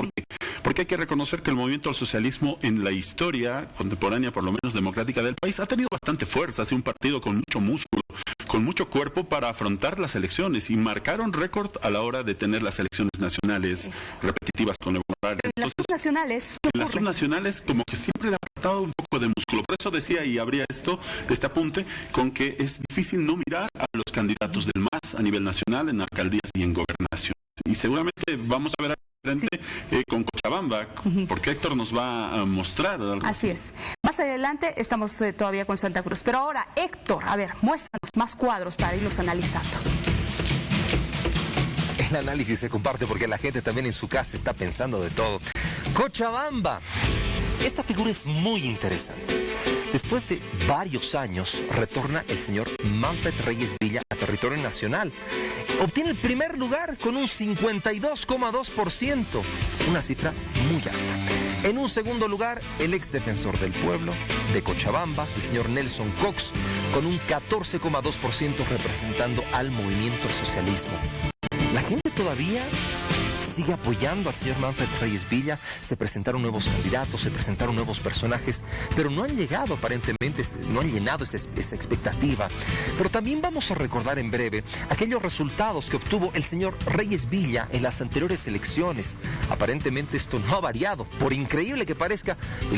porque hay que reconocer que el movimiento al socialismo en la historia contemporánea, por lo menos democrática del país, ha tenido bastante fuerza. Ha sido un partido con mucho músculo, con mucho cuerpo para afrontar las elecciones, y marcaron récord a la hora de tener las elecciones nacionales repetitivas con Evo Morales. En las subnacionales, ¿qué ocurre? En las subnacionales como que siempre le ha faltado un poco de músculo. Por eso decía, y habría este apunte, con que es difícil no mirar a los candidatos del MAS a nivel nacional, en alcaldías y en gobernación. Y seguramente vamos a ver con Cochabamba, porque Héctor nos va a mostrar algo. Así es. Más adelante estamos todavía con Santa Cruz. Pero ahora, Héctor, a ver, muéstranos más cuadros para irlos analizando. El análisis se comparte porque la gente también en su casa está pensando de todo. Cochabamba. Esta figura es muy interesante. Después de varios años, retorna el señor Manfred Reyes Villa a territorio nacional. Obtiene el primer lugar con un 52,2%, una cifra muy alta. En un segundo lugar, el ex defensor del pueblo de Cochabamba, el señor Nelson Cox, con un 14,2% representando al movimiento al socialismo. La gente todavía sigue apoyando al señor Manfred Reyes Villa, se presentaron nuevos candidatos, se presentaron nuevos personajes, pero no han llegado aparentemente, no han llenado esa expectativa. Pero también vamos a recordar en breve aquellos resultados que obtuvo el señor Reyes Villa en las anteriores elecciones. Aparentemente esto no ha variado, por increíble que parezca, y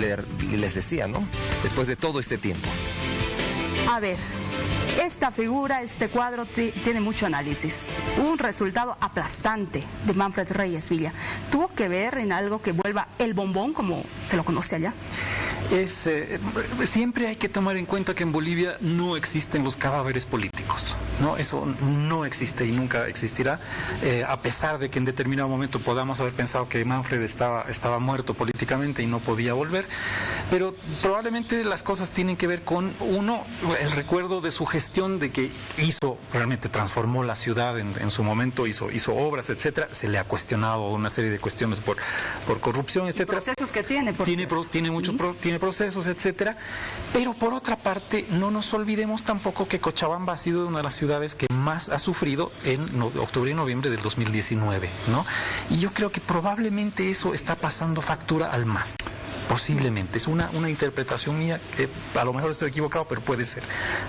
les decía, ¿no? Después de todo este tiempo. A ver, esta figura, este cuadro tiene mucho análisis. Un resultado aplastante de Manfred Reyes Villa. ¿Tuvo que ver en algo que vuelva el bombón, como se lo conoce allá? Siempre hay que tomar en cuenta que en Bolivia no existen los cadáveres políticos, ¿no? Eso no existe y nunca existirá, a pesar de que en determinado momento podamos haber pensado que Manfred estaba muerto políticamente y no podía volver, pero probablemente las cosas tienen que ver con, uno, el recuerdo de su gestión, de que realmente transformó la ciudad en su momento, hizo obras, etcétera. Se le ha cuestionado una serie de cuestiones por corrupción, etcétera. Procesos que tiene tiene procesos, etcétera. Pero por otra parte, no nos olvidemos tampoco que Cochabamba ha sido una de las ciudades que más ha sufrido en octubre y noviembre del 2019, ¿no? Y yo creo que probablemente eso está pasando factura al MAS. Posiblemente, es una interpretación mía, a lo mejor estoy equivocado, pero puede ser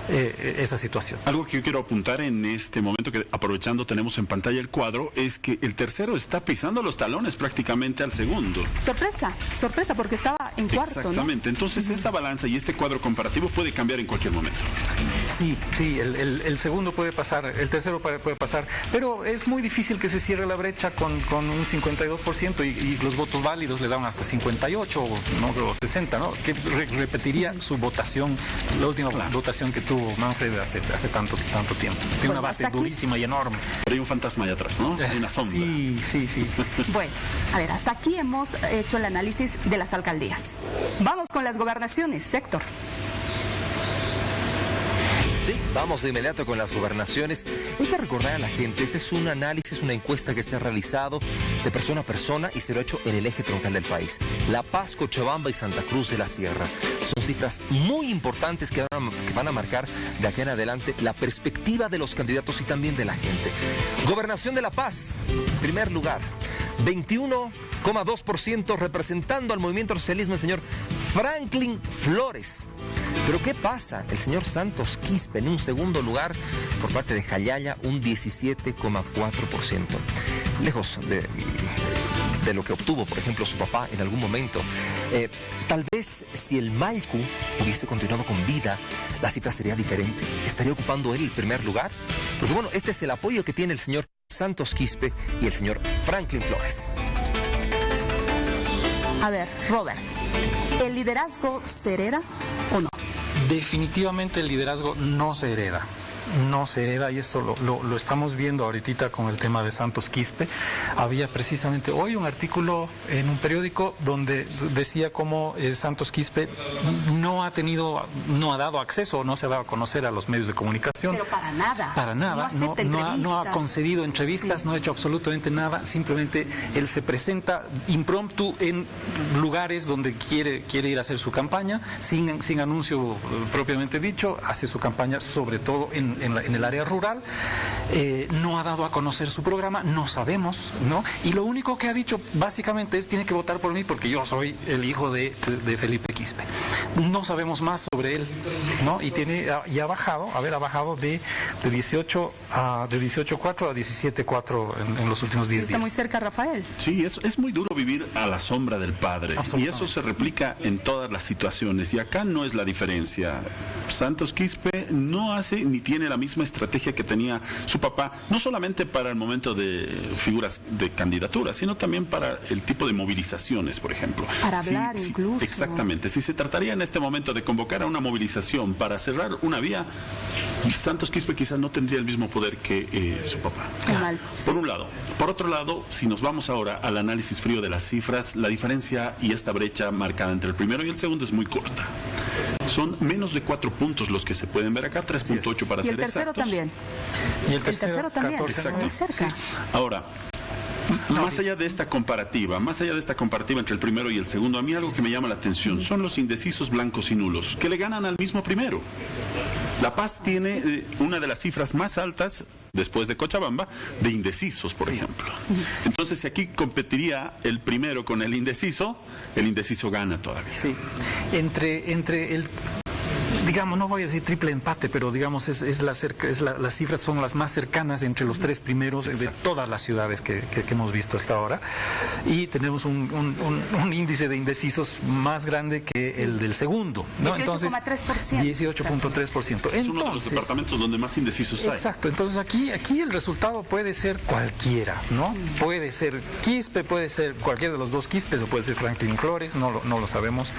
esa situación. Algo que yo quiero apuntar en este momento, que aprovechando tenemos en pantalla el cuadro, es que el tercero está pisando los talones prácticamente al segundo. Sorpresa, porque estaba en cuarto, exactamente, ¿no? Entonces esta balanza y este cuadro comparativo puede cambiar en cualquier momento. Sí, el segundo puede pasar, el tercero puede pasar, pero es muy difícil que se cierre la brecha con un 52% y los votos válidos le dan hasta 58 o 60, ¿no? Que repetiría su votación, la última votación que tuvo Manfred hace tanto tiempo. Tiene una base durísima y enorme. Pero hay un fantasma allá atrás, ¿no? Hay una sombra. Sí. Bueno, a ver, hasta aquí hemos hecho el análisis de las alcaldías. Vamos con las gobernaciones, Héctor. Sí, vamos de inmediato con las gobernaciones. Hay que recordar a la gente, este es un análisis, una encuesta que se ha realizado de persona a persona y se lo ha hecho en el eje troncal del país. La Paz, Cochabamba y Santa Cruz de la Sierra. Son cifras muy importantes que van a marcar de aquí en adelante la perspectiva de los candidatos y también de la gente. Gobernación de La Paz, primer lugar, 21,2% representando al movimiento al socialismo el señor Franklin Flores. Pero ¿qué pasa? El señor Santos Quispe en un segundo lugar, por parte de Jayaya, un 17,4%. Lejos de lo que obtuvo, por ejemplo, su papá en algún momento. Tal vez si el Malcu hubiese continuado con vida, la cifra sería diferente. Estaría ocupando él el primer lugar. Porque bueno, este es el apoyo que tiene el señor Santos Quispe y el señor Franklin Flores. A ver, Robert, ¿el liderazgo se hereda o no? Definitivamente el liderazgo no se hereda. Y eso lo estamos viendo ahorita con el tema de Santos Quispe. Había precisamente hoy un artículo en un periódico donde decía cómo Santos Quispe no ha dado acceso, no se ha dado a conocer a los medios de comunicación. Pero para nada. No ha concedido entrevistas, no ha hecho absolutamente nada. Simplemente él se presenta impromptu en lugares donde quiere ir a hacer su campaña, sin anuncio propiamente dicho. Hace su campaña sobre todo en el área rural, no ha dado a conocer su programa, no sabemos, ¿no? Y lo único que ha dicho básicamente es: tiene que votar por mí porque yo soy el hijo de Felipe Quispe. No sabemos más sobre él, ¿no? Y ha bajado de 18.4 a 17.4 en los últimos 10 días. Está muy cerca, Rafael. Sí, es muy duro vivir a la sombra del padre. Y eso se replica en todas las situaciones. Y acá no es la diferencia. Santos Quispe no hace ni tiene tiene la misma estrategia que tenía su papá, no solamente para el momento de figuras de candidatura, sino también para el tipo de movilizaciones, por ejemplo. Para hablar incluso. Exactamente. Si se trataría en este momento de convocar a una movilización para cerrar una vía, Santos Quispe quizás no tendría el mismo poder que su papá. Por un lado. Por otro lado, si nos vamos ahora al análisis frío de las cifras, la diferencia y esta brecha marcada entre el primero y el segundo es muy corta. Son menos de 4 puntos los que se pueden ver acá, 3.8 para ser exactos. Y el tercero también. Y el tercero también, 14, muy cerca. Sí. Ahora, más allá de esta comparativa entre el primero y el segundo, a mí algo que me llama la atención son los indecisos blancos y nulos, que le ganan al mismo primero. La Paz tiene una de las cifras más altas, después de Cochabamba, de indecisos, por ejemplo. Entonces, si aquí competiría el primero con el indeciso gana todavía. Sí, entre el... Digamos, no voy a decir triple empate, pero digamos las cifras son las más cercanas entre los tres primeros de todas las ciudades que hemos visto hasta ahora, y tenemos un índice de indecisos más grande que el del segundo, ¿no? 18,3%. 18.3%. Es uno de los departamentos donde más indecisos hay. Exacto, entonces aquí el resultado puede ser cualquiera, ¿no? Puede ser Quispe, puede ser cualquiera de los dos Quispes, o puede ser Franklin Flores, no lo sabemos.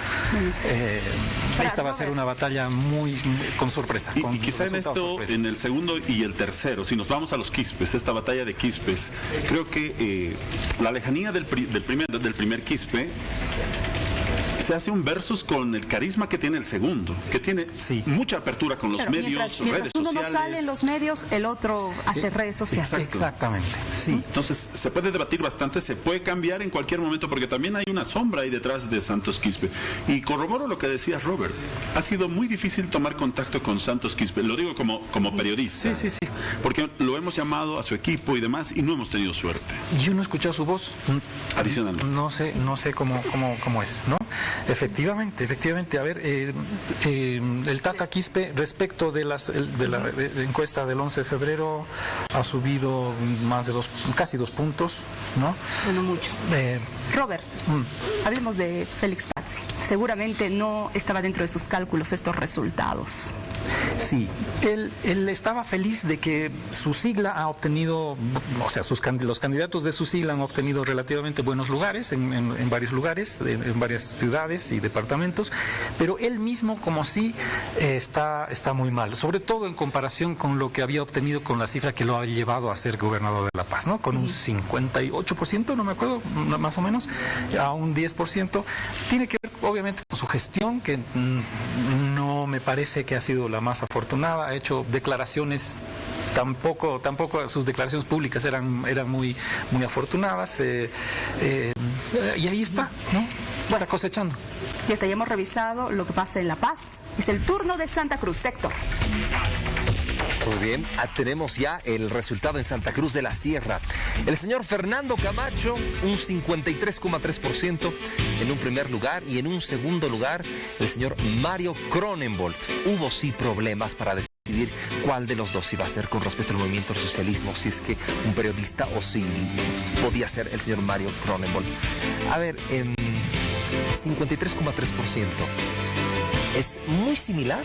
Esta va a ser una batalla muy con sorpresa. Y quizá en esto, sorpresa. En el segundo y el tercero, si nos vamos a los Quispes, esta batalla de Quispes, creo que la lejanía del primer Quispe se hace un versus con el carisma que tiene el segundo, que tiene mucha apertura con los medios, mientras redes uno sociales. no sale en los medios, el otro hace redes sociales. Exactamente, sí. Entonces se puede debatir bastante, se puede cambiar en cualquier momento, porque también hay una sombra ahí detrás de Santos Quispe. Y corroboro lo que decía Robert, ha sido muy difícil tomar contacto con Santos Quispe, lo digo como periodista, sí. porque lo hemos llamado a su equipo y demás y no hemos tenido suerte. Yo no he escuchado su voz. Adicionalmente. No sé cómo es, ¿no? Efectivamente. A ver, el Tata Quispe, respecto de la encuesta del 11 de febrero, ha subido casi 2 puntos, ¿no? Bueno, mucho. Robert, hablemos de Félix Pazzi. Seguramente no estaba dentro de sus cálculos estos resultados. Sí, él estaba feliz de que su sigla ha obtenido, o sea, los candidatos de su sigla han obtenido relativamente buenos lugares en varios lugares, en varias ciudades y departamentos, pero él mismo como sí está muy mal, sobre todo en comparación con lo que había obtenido con la cifra que lo ha llevado a ser gobernador de La Paz, ¿no? Con un 58%, no me acuerdo, más o menos, a un 10%. Tiene que ver, obviamente, con su gestión, que no me parece que ha sido la más afortunada. Ha hecho declaraciones, tampoco sus declaraciones públicas eran muy afortunadas, y ahí está, ¿no? Está cosechando. Ya hemos revisado lo que pasa en La Paz. Es el turno de Santa Cruz, Héctor. Muy bien, tenemos ya el resultado en Santa Cruz de la Sierra. El señor Fernando Camacho, un 53,3% en un primer lugar, y en un segundo lugar el señor Mario Cronenbold. Hubo sí problemas para decidir cuál de los dos iba a ser con respecto al movimiento del socialismo, si es que un periodista o si podía ser el señor Mario Cronenbold. A ver, 53,3%. Es muy similar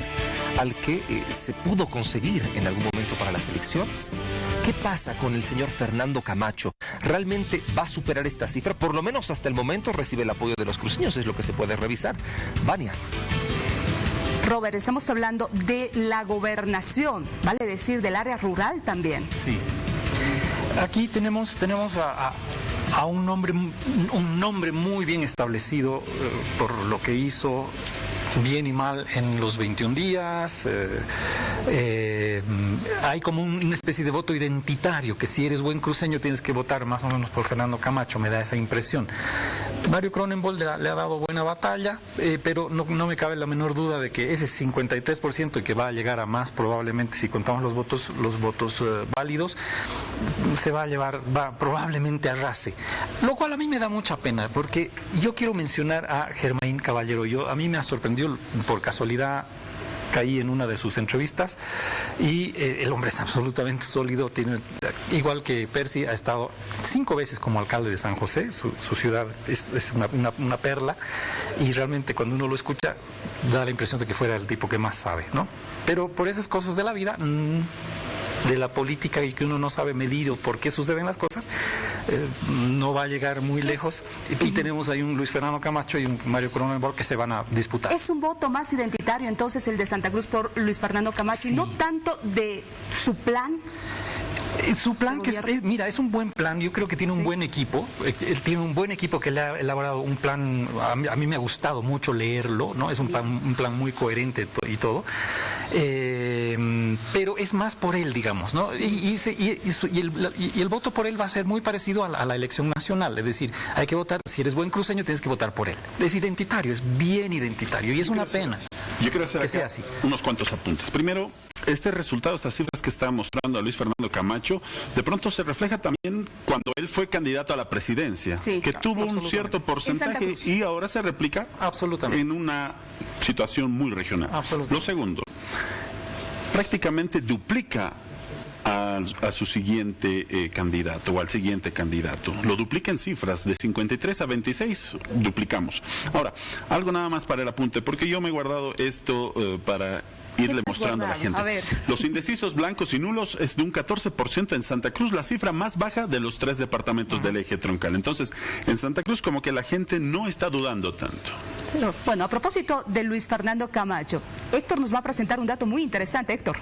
al que se pudo conseguir en algún momento para las elecciones. ¿Qué pasa con el señor Fernando Camacho? ¿Realmente va a superar esta cifra? Por lo menos hasta el momento recibe el apoyo de los cruceños, es lo que se puede revisar. Vania. Robert, estamos hablando de la gobernación, vale decir, del área rural también. Sí. Aquí tenemos a un nombre muy bien establecido por lo que hizo bien y mal en los 21 días. Hay como una especie de voto identitario, que si eres buen cruceño tienes que votar más o menos por Fernando Camacho, me da esa impresión. Mario Cronenbold le ha dado buena batalla, pero no me cabe la menor duda de que ese 53% y que va a llegar a más probablemente si contamos los votos válidos, se va a llevar, probablemente arrase. Lo cual a mí me da mucha pena, porque yo quiero mencionar a Germain Caballero. A mí me ha sorprendido por casualidad caí en una de sus entrevistas y el hombre es absolutamente sólido, tiene, igual que Percy, ha estado 5 veces como alcalde de San José, su ciudad es una perla, y realmente cuando uno lo escucha da la impresión de que fuera el tipo que más sabe, ¿no? Pero por esas cosas de la vida, de la política, y que uno no sabe medir o por qué suceden las cosas, no va a llegar muy lejos. Y tenemos ahí un Luis Fernando Camacho y un Mario Coronel Bohr que se van a disputar. Es un voto más identitario entonces el de Santa Cruz por Luis Fernando Camacho, sí, y no tanto de su plan. Su plan, que mira, es un buen plan. Yo creo que tiene un buen equipo. Él tiene un buen equipo que le ha elaborado un plan. A mí me ha gustado mucho leerlo, ¿no? Es un plan muy coherente y todo. Pero es más por él, digamos, ¿no? Y el voto por él va a ser muy parecido a la elección nacional. Es decir, hay que votar. Si eres buen cruceño, tienes que votar por él. Es identitario, es bien identitario. Y es una pena. Yo quiero hacer que sea así. Unos cuantos apuntes. Primero, este resultado, estas cifras que está mostrando a Luis Fernando Camacho, de pronto se refleja también cuando él fue candidato a la presidencia, que tuvo un cierto porcentaje y ahora se replica en una situación muy regional. Lo segundo, prácticamente duplica a su siguiente candidato o al siguiente candidato. Lo duplica en cifras, de 53 a 26 duplicamos. Ahora, algo nada más para el apunte, porque yo me he guardado esto para irle mostrando a la gente. Los indecisos blancos y nulos es de un 14% en Santa Cruz, la cifra más baja de los 3 departamentos del eje troncal. Entonces, en Santa Cruz como que la gente no está dudando tanto. Bueno, a propósito de Luis Fernando Camacho, Héctor nos va a presentar un dato muy interesante. Héctor.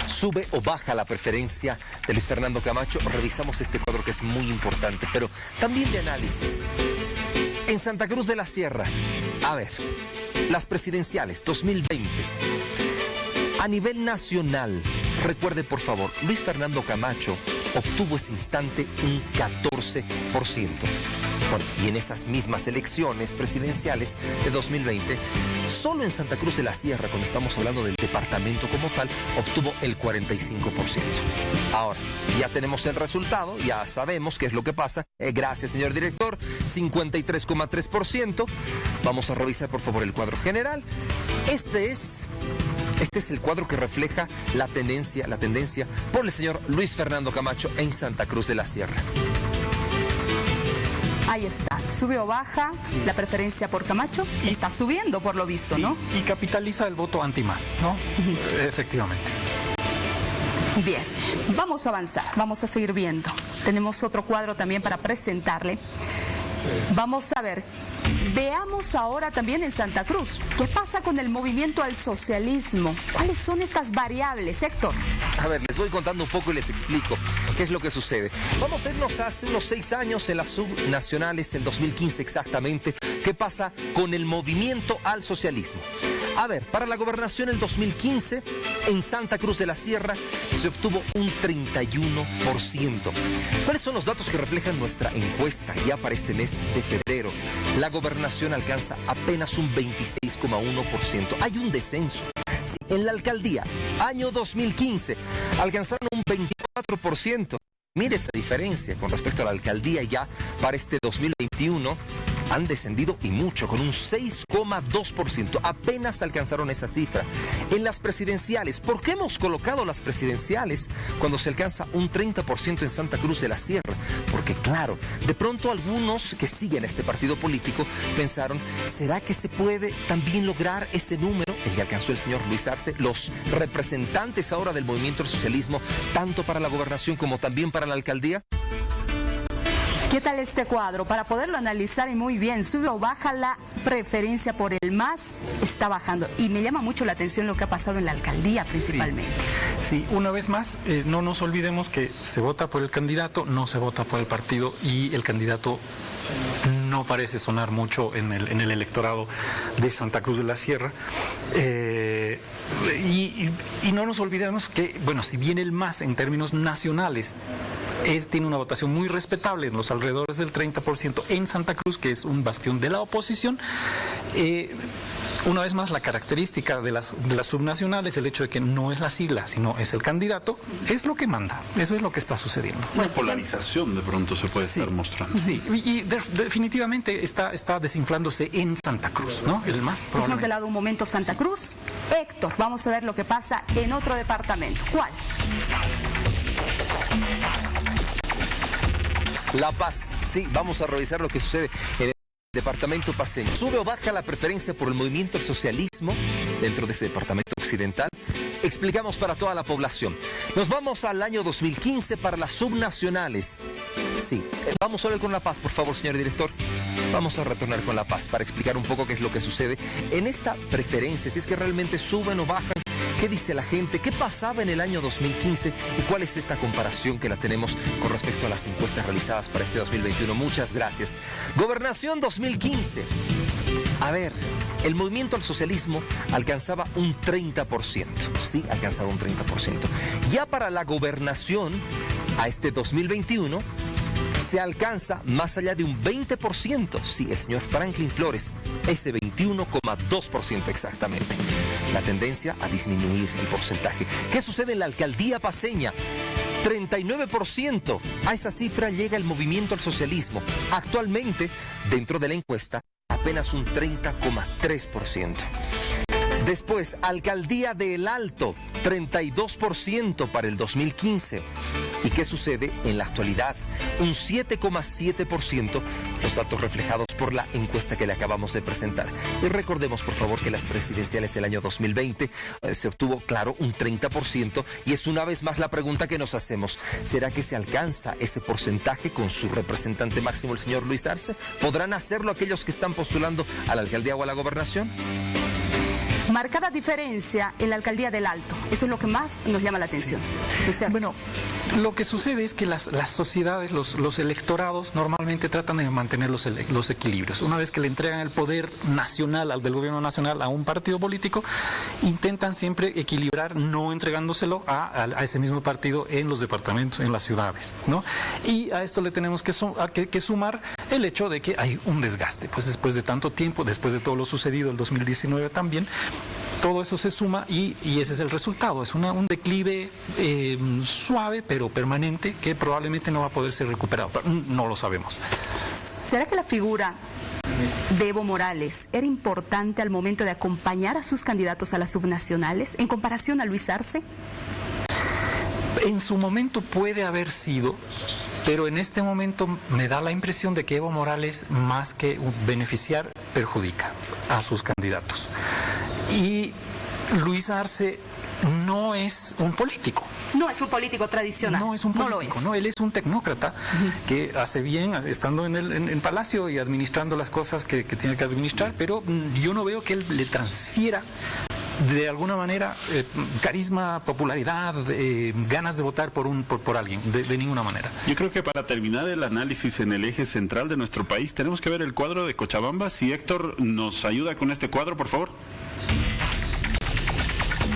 ¿Sube o baja la preferencia de Luis Fernando Camacho? Revisamos este cuadro que es muy importante, pero también de análisis. En Santa Cruz de la Sierra, a ver, las presidenciales 2020. A nivel nacional, recuerde por favor, Luis Fernando Camacho obtuvo ese instante un 14%. Bueno, y en esas mismas elecciones presidenciales de 2020, solo en Santa Cruz de la Sierra, cuando estamos hablando del departamento como tal, obtuvo el 45%. Ahora, ya tenemos el resultado, ya sabemos qué es lo que pasa. Gracias, señor director, 53,3%. Vamos a revisar, por favor, el cuadro general. Este es el cuadro que refleja la tendencia por el señor Luis Fernando Camacho en Santa Cruz de la Sierra. Ahí está, sube o baja la preferencia por Camacho, está subiendo por lo visto, ¿no? Y capitaliza el voto anti-más, ¿no? Efectivamente. Bien, vamos a avanzar, vamos a seguir viendo. Tenemos otro cuadro también para presentarle. Vamos a ver, veamos ahora también en Santa Cruz, ¿qué pasa con el movimiento al socialismo? ¿Cuáles son estas variables, Héctor? A ver, les voy contando un poco y les explico qué es lo que sucede. Vamos a irnos hace unos 6 años en las subnacionales, el 2015 exactamente. ¿Qué pasa con el movimiento al socialismo? A ver, para la gobernación el 2015, en Santa Cruz de la Sierra se obtuvo un 31%. ¿Cuáles son los datos que reflejan nuestra encuesta ya para este mes de febrero? La gobernación alcanza apenas un 26,1%. Hay un descenso. Sí, en la alcaldía, año 2015, alcanzaron un 24%. Mire esa diferencia con respecto a la alcaldía ya para este 2021. Han descendido y mucho, con un 6,2%. Apenas alcanzaron esa cifra. En las presidenciales, ¿por qué hemos colocado las presidenciales cuando se alcanza un 30% en Santa Cruz de la Sierra? Porque claro, de pronto algunos que siguen este partido político pensaron, ¿será que se puede también lograr ese número? El que alcanzó el señor Luis Arce, los representantes ahora del movimiento al socialismo, tanto para la gobernación como también para la alcaldía. ¿Qué tal este cuadro? Para poderlo analizar y muy bien, sube o baja la preferencia por el MAS, está bajando. Y me llama mucho la atención lo que ha pasado en la alcaldía principalmente. Sí, una vez más, no nos olvidemos que se vota por el candidato, no se vota por el partido, y el candidato no parece sonar mucho en el electorado de Santa Cruz de la Sierra. Y no nos olvidemos que, bueno, si bien el MAS en términos nacionales tiene una votación muy respetable, en los alrededores del 30% en Santa Cruz, que es un bastión de la oposición, Una vez más, la característica de las subnacionales, el hecho de que no es la sigla, sino es el candidato, es lo que manda. Eso es lo que está sucediendo. Una polarización de pronto se puede estar mostrando. Sí, y definitivamente está desinflándose en Santa Cruz, ¿no? El más Dejemos probablemente. de lado un momento Santa Cruz. Héctor, vamos a ver lo que pasa en otro departamento. ¿Cuál? La Paz. Sí, vamos a revisar lo que sucede en el departamento paceño. ¿Sube o baja la preferencia por el movimiento al socialismo dentro de ese departamento occidental? Explicamos para toda la población. Nos vamos al año 2015 para las subnacionales. Sí, vamos a ver con La Paz, por favor, señor director. Vamos a retornar con La Paz para explicar un poco qué es lo que sucede en esta preferencia, si es que realmente suben o bajan. ¿Qué dice la gente? ¿Qué pasaba en el año 2015? ¿Y cuál es esta comparación que la tenemos con respecto a las encuestas realizadas para este 2021? Muchas gracias. Gobernación 2015. A ver, el movimiento al socialismo alcanzaba un 30%. Sí, alcanzaba un 30%. Ya para la gobernación, a este 2021, se alcanza más allá de un 20%. Sí, el señor Franklin Flores, ese 21,2% exactamente. La tendencia a disminuir el porcentaje. ¿Qué sucede en la alcaldía paceña? 39%. A esa cifra llega el movimiento al socialismo. Actualmente, dentro de la encuesta, apenas un 30,3%. Después, alcaldía de El Alto, 32% para el 2015. ¿Y qué sucede en la actualidad? Un 7,7%, los datos reflejados por la encuesta que le acabamos de presentar. Y recordemos, por favor, que las presidenciales del año 2020 se obtuvo, claro, un 30%. Y es una vez más la pregunta que nos hacemos. ¿Será que se alcanza ese porcentaje con su representante máximo, el señor Luis Arce? ¿Podrán hacerlo aquellos que están postulando a la alcaldía o a la gobernación? Marcada diferencia en la alcaldía del Alto. Eso es lo que más nos llama la atención. Sí. Bueno, lo que sucede es que las sociedades, los electorados normalmente tratan de mantener los equilibrios. Una vez que le entregan el poder nacional, al del gobierno nacional, a un partido político, intentan siempre equilibrar, no entregándoselo a ese mismo partido en los departamentos, en las ciudades, ¿no? Y a esto le tenemos que sumar el hecho de que hay un desgaste. Pues después de tanto tiempo, después de todo lo sucedido el 2019 también, todo eso se suma y ese es el resultado. Es un declive suave pero permanente que probablemente no va a poder ser recuperado. No lo sabemos. ¿Será que la figura de Evo Morales era importante al momento de acompañar a sus candidatos a las subnacionales en comparación a Luis Arce? En su momento puede haber sido, pero en este momento me da la impresión de que Evo Morales, más que beneficiar, perjudica a sus candidatos. Y Luis Arce no es un político. No es un político tradicional. No es un político, no, él es un tecnócrata que hace bien estando en Palacio y administrando las cosas que tiene que administrar, pero yo no veo que él le transfiera de alguna manera carisma, popularidad, ganas de votar por alguien, de ninguna manera. Yo creo que para terminar el análisis en el eje central de nuestro país tenemos que ver el cuadro de Cochabamba. Si Héctor nos ayuda con este cuadro, por favor.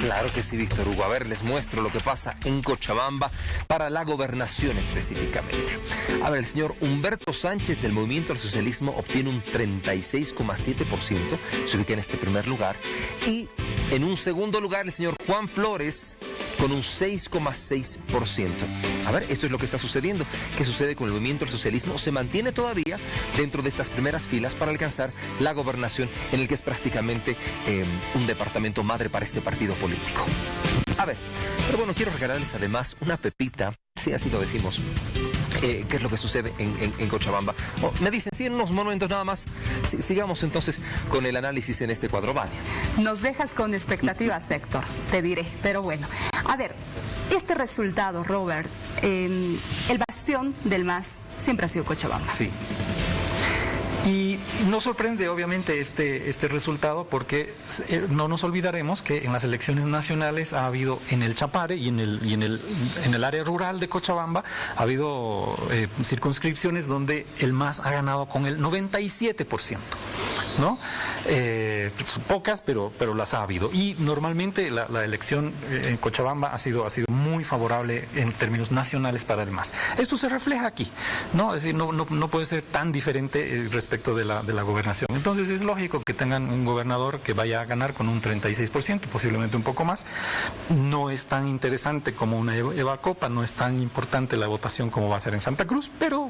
Claro que sí, Víctor Hugo. A ver, les muestro lo que pasa en Cochabamba para la gobernación específicamente. A ver, el señor Humberto Sánchez del Movimiento al Socialismo obtiene un 36,7%, se ubica en este primer lugar. Y en un segundo lugar, el señor Juan Flores con un 6,6%. A ver, esto es lo que está sucediendo. ¿Qué sucede con el Movimiento al Socialismo? Se mantiene todavía dentro de estas primeras filas para alcanzar la gobernación, en el que es prácticamente un departamento madre para este partido político. A ver, pero bueno, quiero regalarles además una pepita, sí, así lo decimos. ¿Qué es lo que sucede en Cochabamba? Me dicen, sí, en unos momentos nada más. Sigamos entonces con el análisis en este cuadro. Vale. Nos dejas con expectativas, Héctor, te diré, pero bueno. A ver, este resultado, Robert, el bastión del MAS siempre ha sido Cochabamba. Sí. Y nos sorprende obviamente este resultado porque no nos olvidaremos que en las elecciones nacionales ha habido en el Chapare y en el área rural de Cochabamba ha habido circunscripciones donde el MAS ha ganado con el 97%, ¿no? Pocas, pero las ha habido. Y normalmente la elección en Cochabamba ha sido muy muy favorable en términos nacionales para el MAS. Esto se refleja aquí, ¿no? Es decir, no puede ser tan diferente respecto de la gobernación. Entonces es lógico que tengan un gobernador que vaya a ganar con un 36%, posiblemente un poco más. No es tan interesante como una Eva Copa, no es tan importante la votación como va a ser en Santa Cruz, pero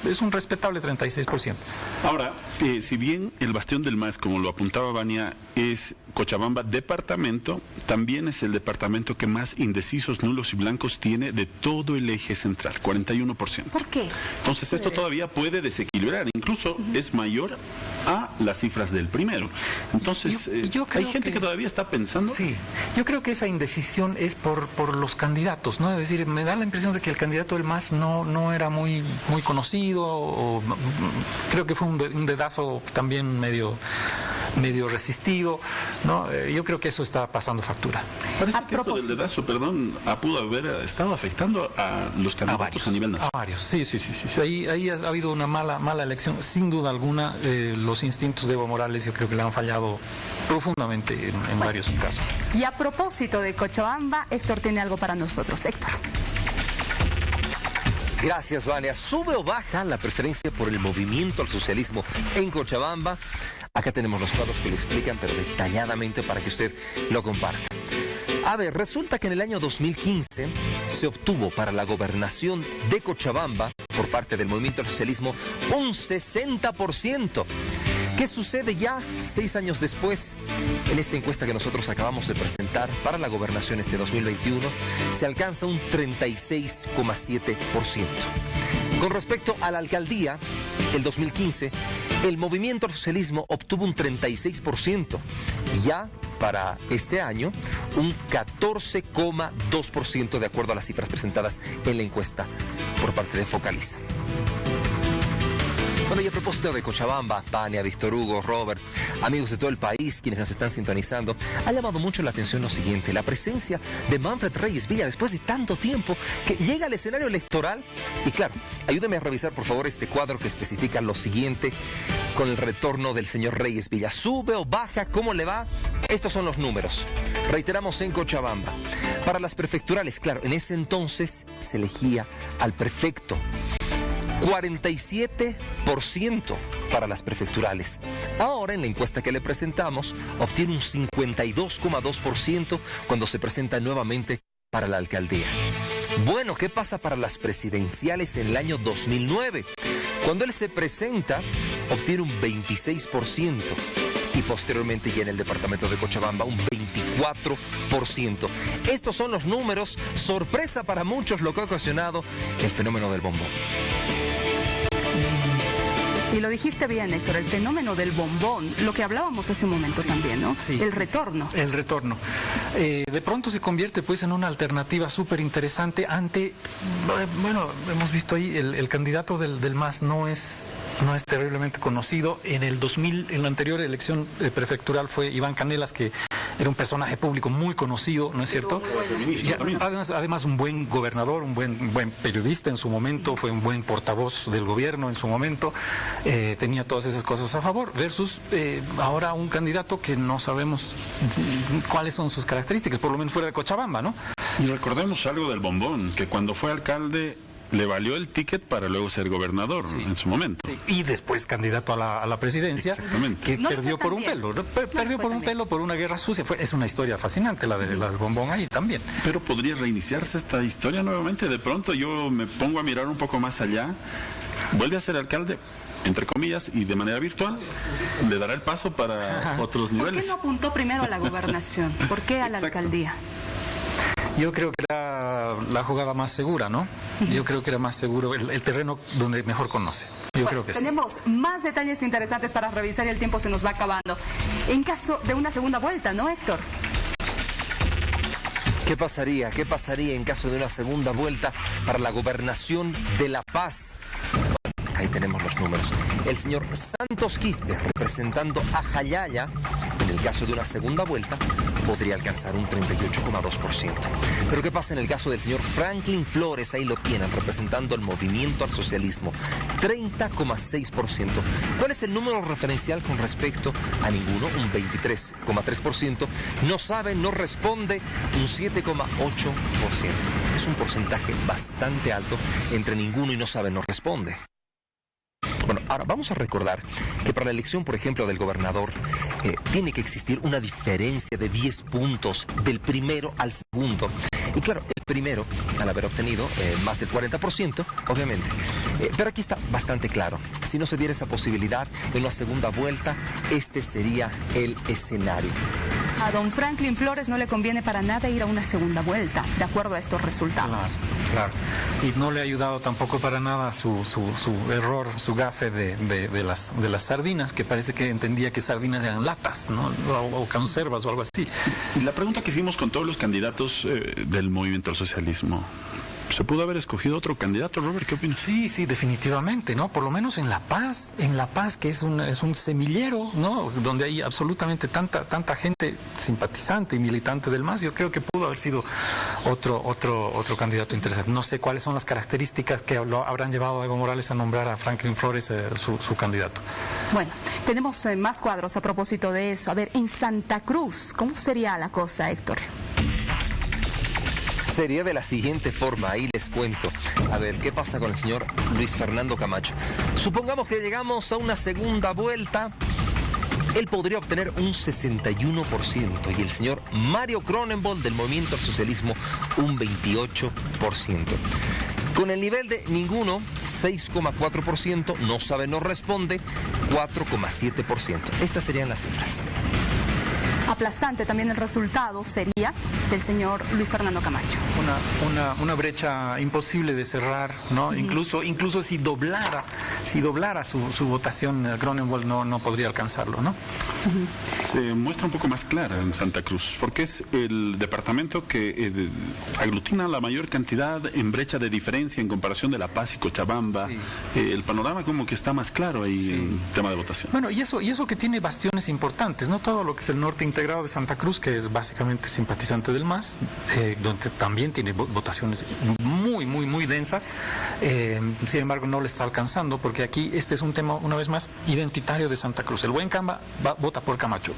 es un respetable 36%. Ahora, si bien el bastión del MAS, como lo apuntaba Vania, es Cochabamba departamento, también es el departamento que más indecisos, nulos y blancos tiene de todo el eje central, 41%. ¿Por qué? Entonces esto todavía puede desequilibrar, incluso es mayor a las cifras del primero. Entonces, hay gente que todavía está pensando. Sí, yo creo que esa indecisión es por los candidatos, ¿no? Es decir, me da la impresión de que el candidato del MAS no era muy conocido, o creo que fue un dedazo también medio resistido, ¿no? Yo creo que eso está pasando factura. Parece que esto del dedazo, pudo haber estado afectando a los candidatos a nivel nacional. A varios, sí. Ahí ha habido una mala elección, sin duda alguna. Los instintos de Evo Morales yo creo que le han fallado profundamente en varios casos. Y a propósito de Cochabamba, Héctor tiene algo para nosotros. Héctor. Gracias, Vania. ¿Sube o baja la preferencia por el movimiento al socialismo en Cochabamba? Acá tenemos los cuadros que lo explican, pero detalladamente para que usted lo comparta. A ver, resulta que en el año 2015 se obtuvo para la gobernación de Cochabamba, por parte del movimiento al socialismo, un 60%. ¿Qué sucede ya 6 años después? En esta encuesta que nosotros acabamos de presentar para la gobernación este 2021, se alcanza un 36,7%. Con respecto a la alcaldía, el 2015, el movimiento al socialismo obtuvo un 36%. Y ya para este año, un 14,2% de acuerdo a las cifras presentadas en la encuesta por parte de Focaliza. Bueno, y a propósito de Cochabamba, Vania, Víctor Hugo, Robert, amigos de todo el país, quienes nos están sintonizando, ha llamado mucho la atención lo siguiente: la presencia de Manfred Reyes Villa después de tanto tiempo, que llega al escenario electoral. Y claro, ayúdeme a revisar por favor este cuadro que especifica lo siguiente con el retorno del señor Reyes Villa. ¿Sube o baja? ¿Cómo le va? Estos son los números. Reiteramos, en Cochabamba. Para las prefecturales, claro, en ese entonces se elegía al prefecto. 47% para las prefecturales. Ahora, en la encuesta que le presentamos, obtiene un 52,2% cuando se presenta nuevamente para la alcaldía. Bueno, ¿qué pasa para las presidenciales en el año 2009? Cuando él se presenta, obtiene un 26%. Y posteriormente ya en el departamento de Cochabamba un 24%. Estos son los números, sorpresa para muchos lo que ha ocasionado el fenómeno del bombón. Y lo dijiste bien, Héctor, el fenómeno del bombón, lo que hablábamos hace un momento también, ¿no? Sí, el retorno. El retorno. De pronto se convierte pues en una alternativa súper interesante ante, bueno, hemos visto ahí, el candidato del MAS no es terriblemente conocido. En el 2000, en la anterior elección prefectural, fue Iván Canelas, que era un personaje público muy conocido, ¿no es cierto? Y además un buen gobernador, un buen periodista en su momento, fue un buen portavoz del gobierno en su momento, tenía todas esas cosas a favor, versus ahora un candidato que no sabemos cuáles son sus características, por lo menos fuera de Cochabamba, ¿no? Y recordemos algo del bombón, que cuando fue alcalde le valió el ticket para luego ser gobernador en su momento. Sí. Y después candidato a la presidencia. Exactamente. Que no perdió por un pelo. Perdió por un pelo, por una guerra sucia. Es una historia fascinante la del bombón ahí también. Pero podría reiniciarse esta historia nuevamente. De pronto yo me pongo a mirar un poco más allá. Vuelve a ser alcalde, entre comillas, y de manera virtual, le dará el paso para otros niveles. ¿Por qué no apuntó primero a la gobernación? ¿Por qué a la alcaldía? Yo creo que era la jugada más segura, ¿no? Yo creo que era más seguro, el terreno donde mejor conoce. Yo creo que tenemos más detalles interesantes para revisar y el tiempo se nos va acabando. En caso de una segunda vuelta, ¿no, Héctor? ¿Qué pasaría en caso de una segunda vuelta para la gobernación de La Paz? Ahí tenemos los números. El señor Santos Quispe, representando a Jayaya, en el caso de una segunda vuelta, podría alcanzar un 38,2%. Pero ¿qué pasa en el caso del señor Franklin Flores? Ahí lo tienen, representando el Movimiento al Socialismo, 30,6%. ¿Cuál es el número referencial con respecto a ninguno? Un 23,3%. No sabe, no responde, un 7,8%. Es un porcentaje bastante alto entre ninguno y no sabe, no responde. Bueno, ahora vamos a recordar que para la elección, por ejemplo, del gobernador, tiene que existir una diferencia de 10 puntos del primero al segundo. Y claro, el primero, al haber obtenido más del 40%, obviamente. Pero aquí está bastante claro. Si no se diera esa posibilidad en una segunda vuelta, este sería el escenario. A don Franklin Flores no le conviene para nada ir a una segunda vuelta, de acuerdo a estos resultados. Claro. Y no le ha ayudado tampoco para nada su error, su gafe de las sardinas, que parece que entendía que sardinas eran latas, ¿no? O conservas o algo así. Y la pregunta que hicimos con todos los candidatos del Movimiento al Socialismo, ¿se pudo haber escogido otro candidato, Robert? ¿Qué opinas? Sí, definitivamente, ¿no? Por lo menos en La Paz, que es un semillero, ¿no? Donde hay absolutamente tanta gente simpatizante y militante del MAS, yo creo que pudo haber sido otro candidato interesante. No sé cuáles son las características que lo habrán llevado a Evo Morales a nombrar a Franklin Flores su candidato. Bueno, tenemos más cuadros a propósito de eso. A ver, en Santa Cruz, ¿cómo sería la cosa, Héctor? Sería de la siguiente forma, ahí les cuento. A ver, ¿qué pasa con el señor Luis Fernando Camacho? Supongamos que llegamos a una segunda vuelta. Él podría obtener un 61% y el señor Mario Cronenbold del Movimiento al Socialismo un 28%. Con el nivel de ninguno, 6,4%, no sabe, no responde, 4,7%. Estas serían las cifras. Aplastante también el resultado sería del señor Luis Fernando Camacho. Una brecha imposible de cerrar, ¿no? Incluso si doblara su votación, Cronenbold no podría alcanzarlo, ¿no? Se muestra un poco más clara en Santa Cruz, porque es el departamento que aglutina la mayor cantidad en brecha de diferencia en comparación de La Paz y Cochabamba. Sí. El panorama como que está más claro ahí en tema de votación. Bueno, y eso que tiene bastiones importantes, ¿no? Todo lo que es el norte integrado de Santa Cruz, que es básicamente simpatizante del MAS, donde también tiene votaciones muy densas. Sin embargo, no le está alcanzando, porque aquí este es un tema, una vez más, identitario de Santa Cruz. El buen Camba vota por Camacho.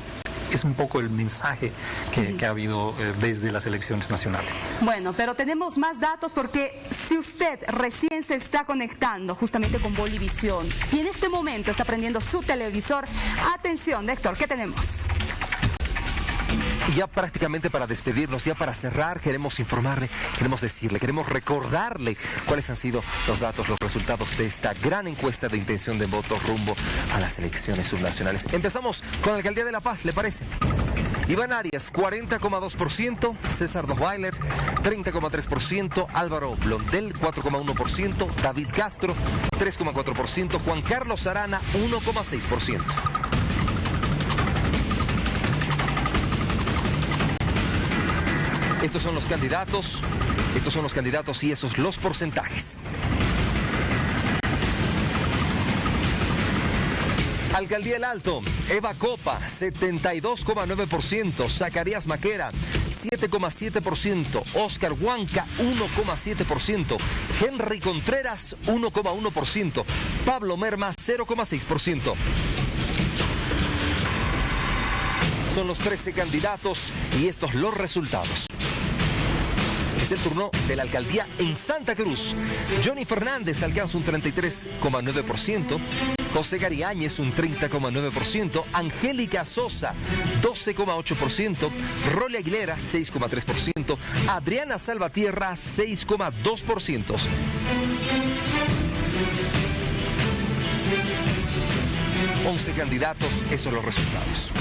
Es un poco el mensaje que ha habido desde las elecciones nacionales. Bueno, pero tenemos más datos, porque si usted recién se está conectando justamente con Bolivisión, si en este momento está prendiendo su televisor, atención, Héctor, ¿qué tenemos? Y ya prácticamente para despedirnos, ya para cerrar, queremos informarle, queremos decirle, queremos recordarle cuáles han sido los datos, los resultados de esta gran encuesta de intención de voto rumbo a las elecciones subnacionales. Empezamos con la Alcaldía de La Paz, ¿le parece? Iván Arias, 40,2%, César Dosweiler, 30,3%, Álvaro Blondel, 4,1%, David Castro, 3,4%, Juan Carlos Arana, 1,6%. Estos son los candidatos y esos los porcentajes. Alcaldía El Alto, Eva Copa, 72,9%, Zacarías Maquera, 7,7%, Oscar Huanca, 1,7%, Henry Contreras, 1,1%, Pablo Merma, 0,6%. Son los 13 candidatos y estos los resultados. Es el turno de la alcaldía en Santa Cruz. Johnny Fernández alcanza un 33,9%, José Gariáñez un 30,9%, Angélica Sosa 12,8%, Rolly Aguilera 6,3%, Adriana Salvatierra 6,2%. Once candidatos, esos son los resultados.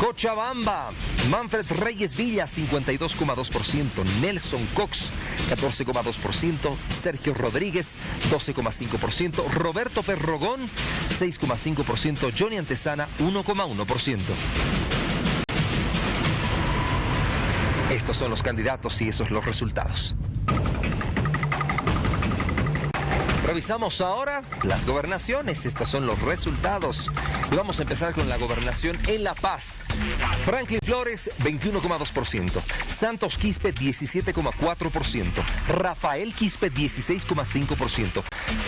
Cochabamba, Manfred Reyes Villa, 52,2%, Nelson Cox, 14,2%, Sergio Rodríguez, 12,5%, Roberto Perrogón, 6,5%, Johnny Antesana, 1,1%. Estos son los candidatos y esos los resultados. Revisamos ahora las gobernaciones. Estos son los resultados. Y vamos a empezar con la gobernación en La Paz. Franklin Flores, 21,2%. Santos Quispe, 17,4%. Rafael Quispe, 16,5%.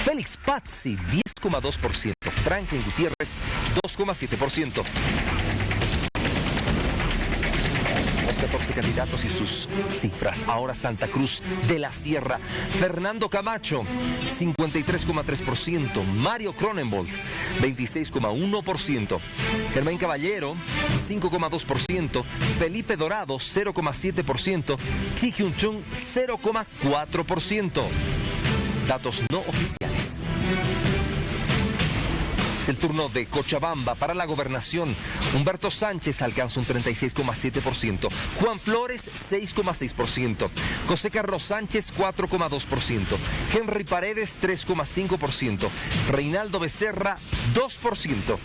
Félix Pazzi, 10,2%. Franklin Gutiérrez, 2,7%. Los 14 candidatos y sus cifras. Ahora Santa Cruz de la Sierra. Fernando Camacho, 53,3%. Mario Cronenbold, 26,1%. Germán Caballero, 5,2%. Felipe Dorado, 0,7%. Chi Hyun Chung, 0,4%. Datos no oficiales. Es el turno de Cochabamba para la gobernación. Humberto Sánchez alcanza un 36,7%. Juan Flores, 6,6%. José Carlos Sánchez, 4,2%. Henry Paredes, 3,5%. Reinaldo Becerra, 2%.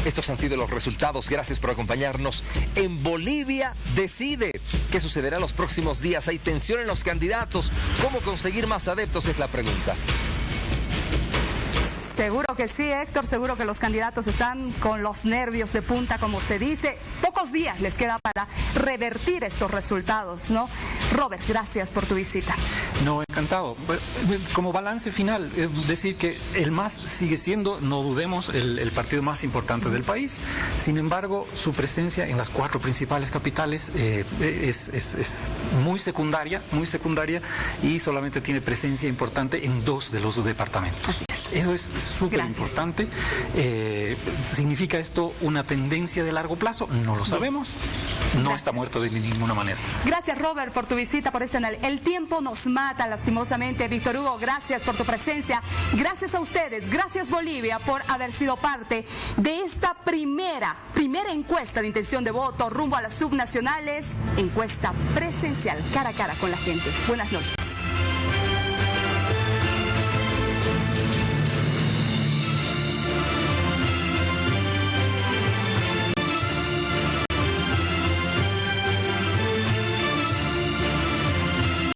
Estos han sido los resultados. Gracias por acompañarnos en Bolivia Decide. ¿Qué sucederá los próximos días? Hay tensión en los candidatos. ¿Cómo conseguir más adeptos? Es la pregunta. Seguro que sí, Héctor, seguro que los candidatos están con los nervios de punta, como se dice. Pocos días les queda para revertir estos resultados, ¿no? Robert, gracias por tu visita. No, encantado. Como balance final, decir que el MAS sigue siendo, no dudemos, el partido más importante del país. Sin embargo, su presencia en las 4 principales capitales es muy secundaria, y solamente tiene presencia importante en 2 de los departamentos. Eso es súper importante. ¿Significa esto una tendencia de largo plazo? No lo sabemos. No está muerto de ninguna manera. Gracias, Robert, por tu visita, por este análisis. El tiempo nos mata, lastimosamente. Víctor Hugo, gracias por tu presencia. Gracias a ustedes, gracias Bolivia por haber sido parte de esta primera encuesta de intención de voto rumbo a las subnacionales. Encuesta presencial, cara a cara con la gente. Buenas noches.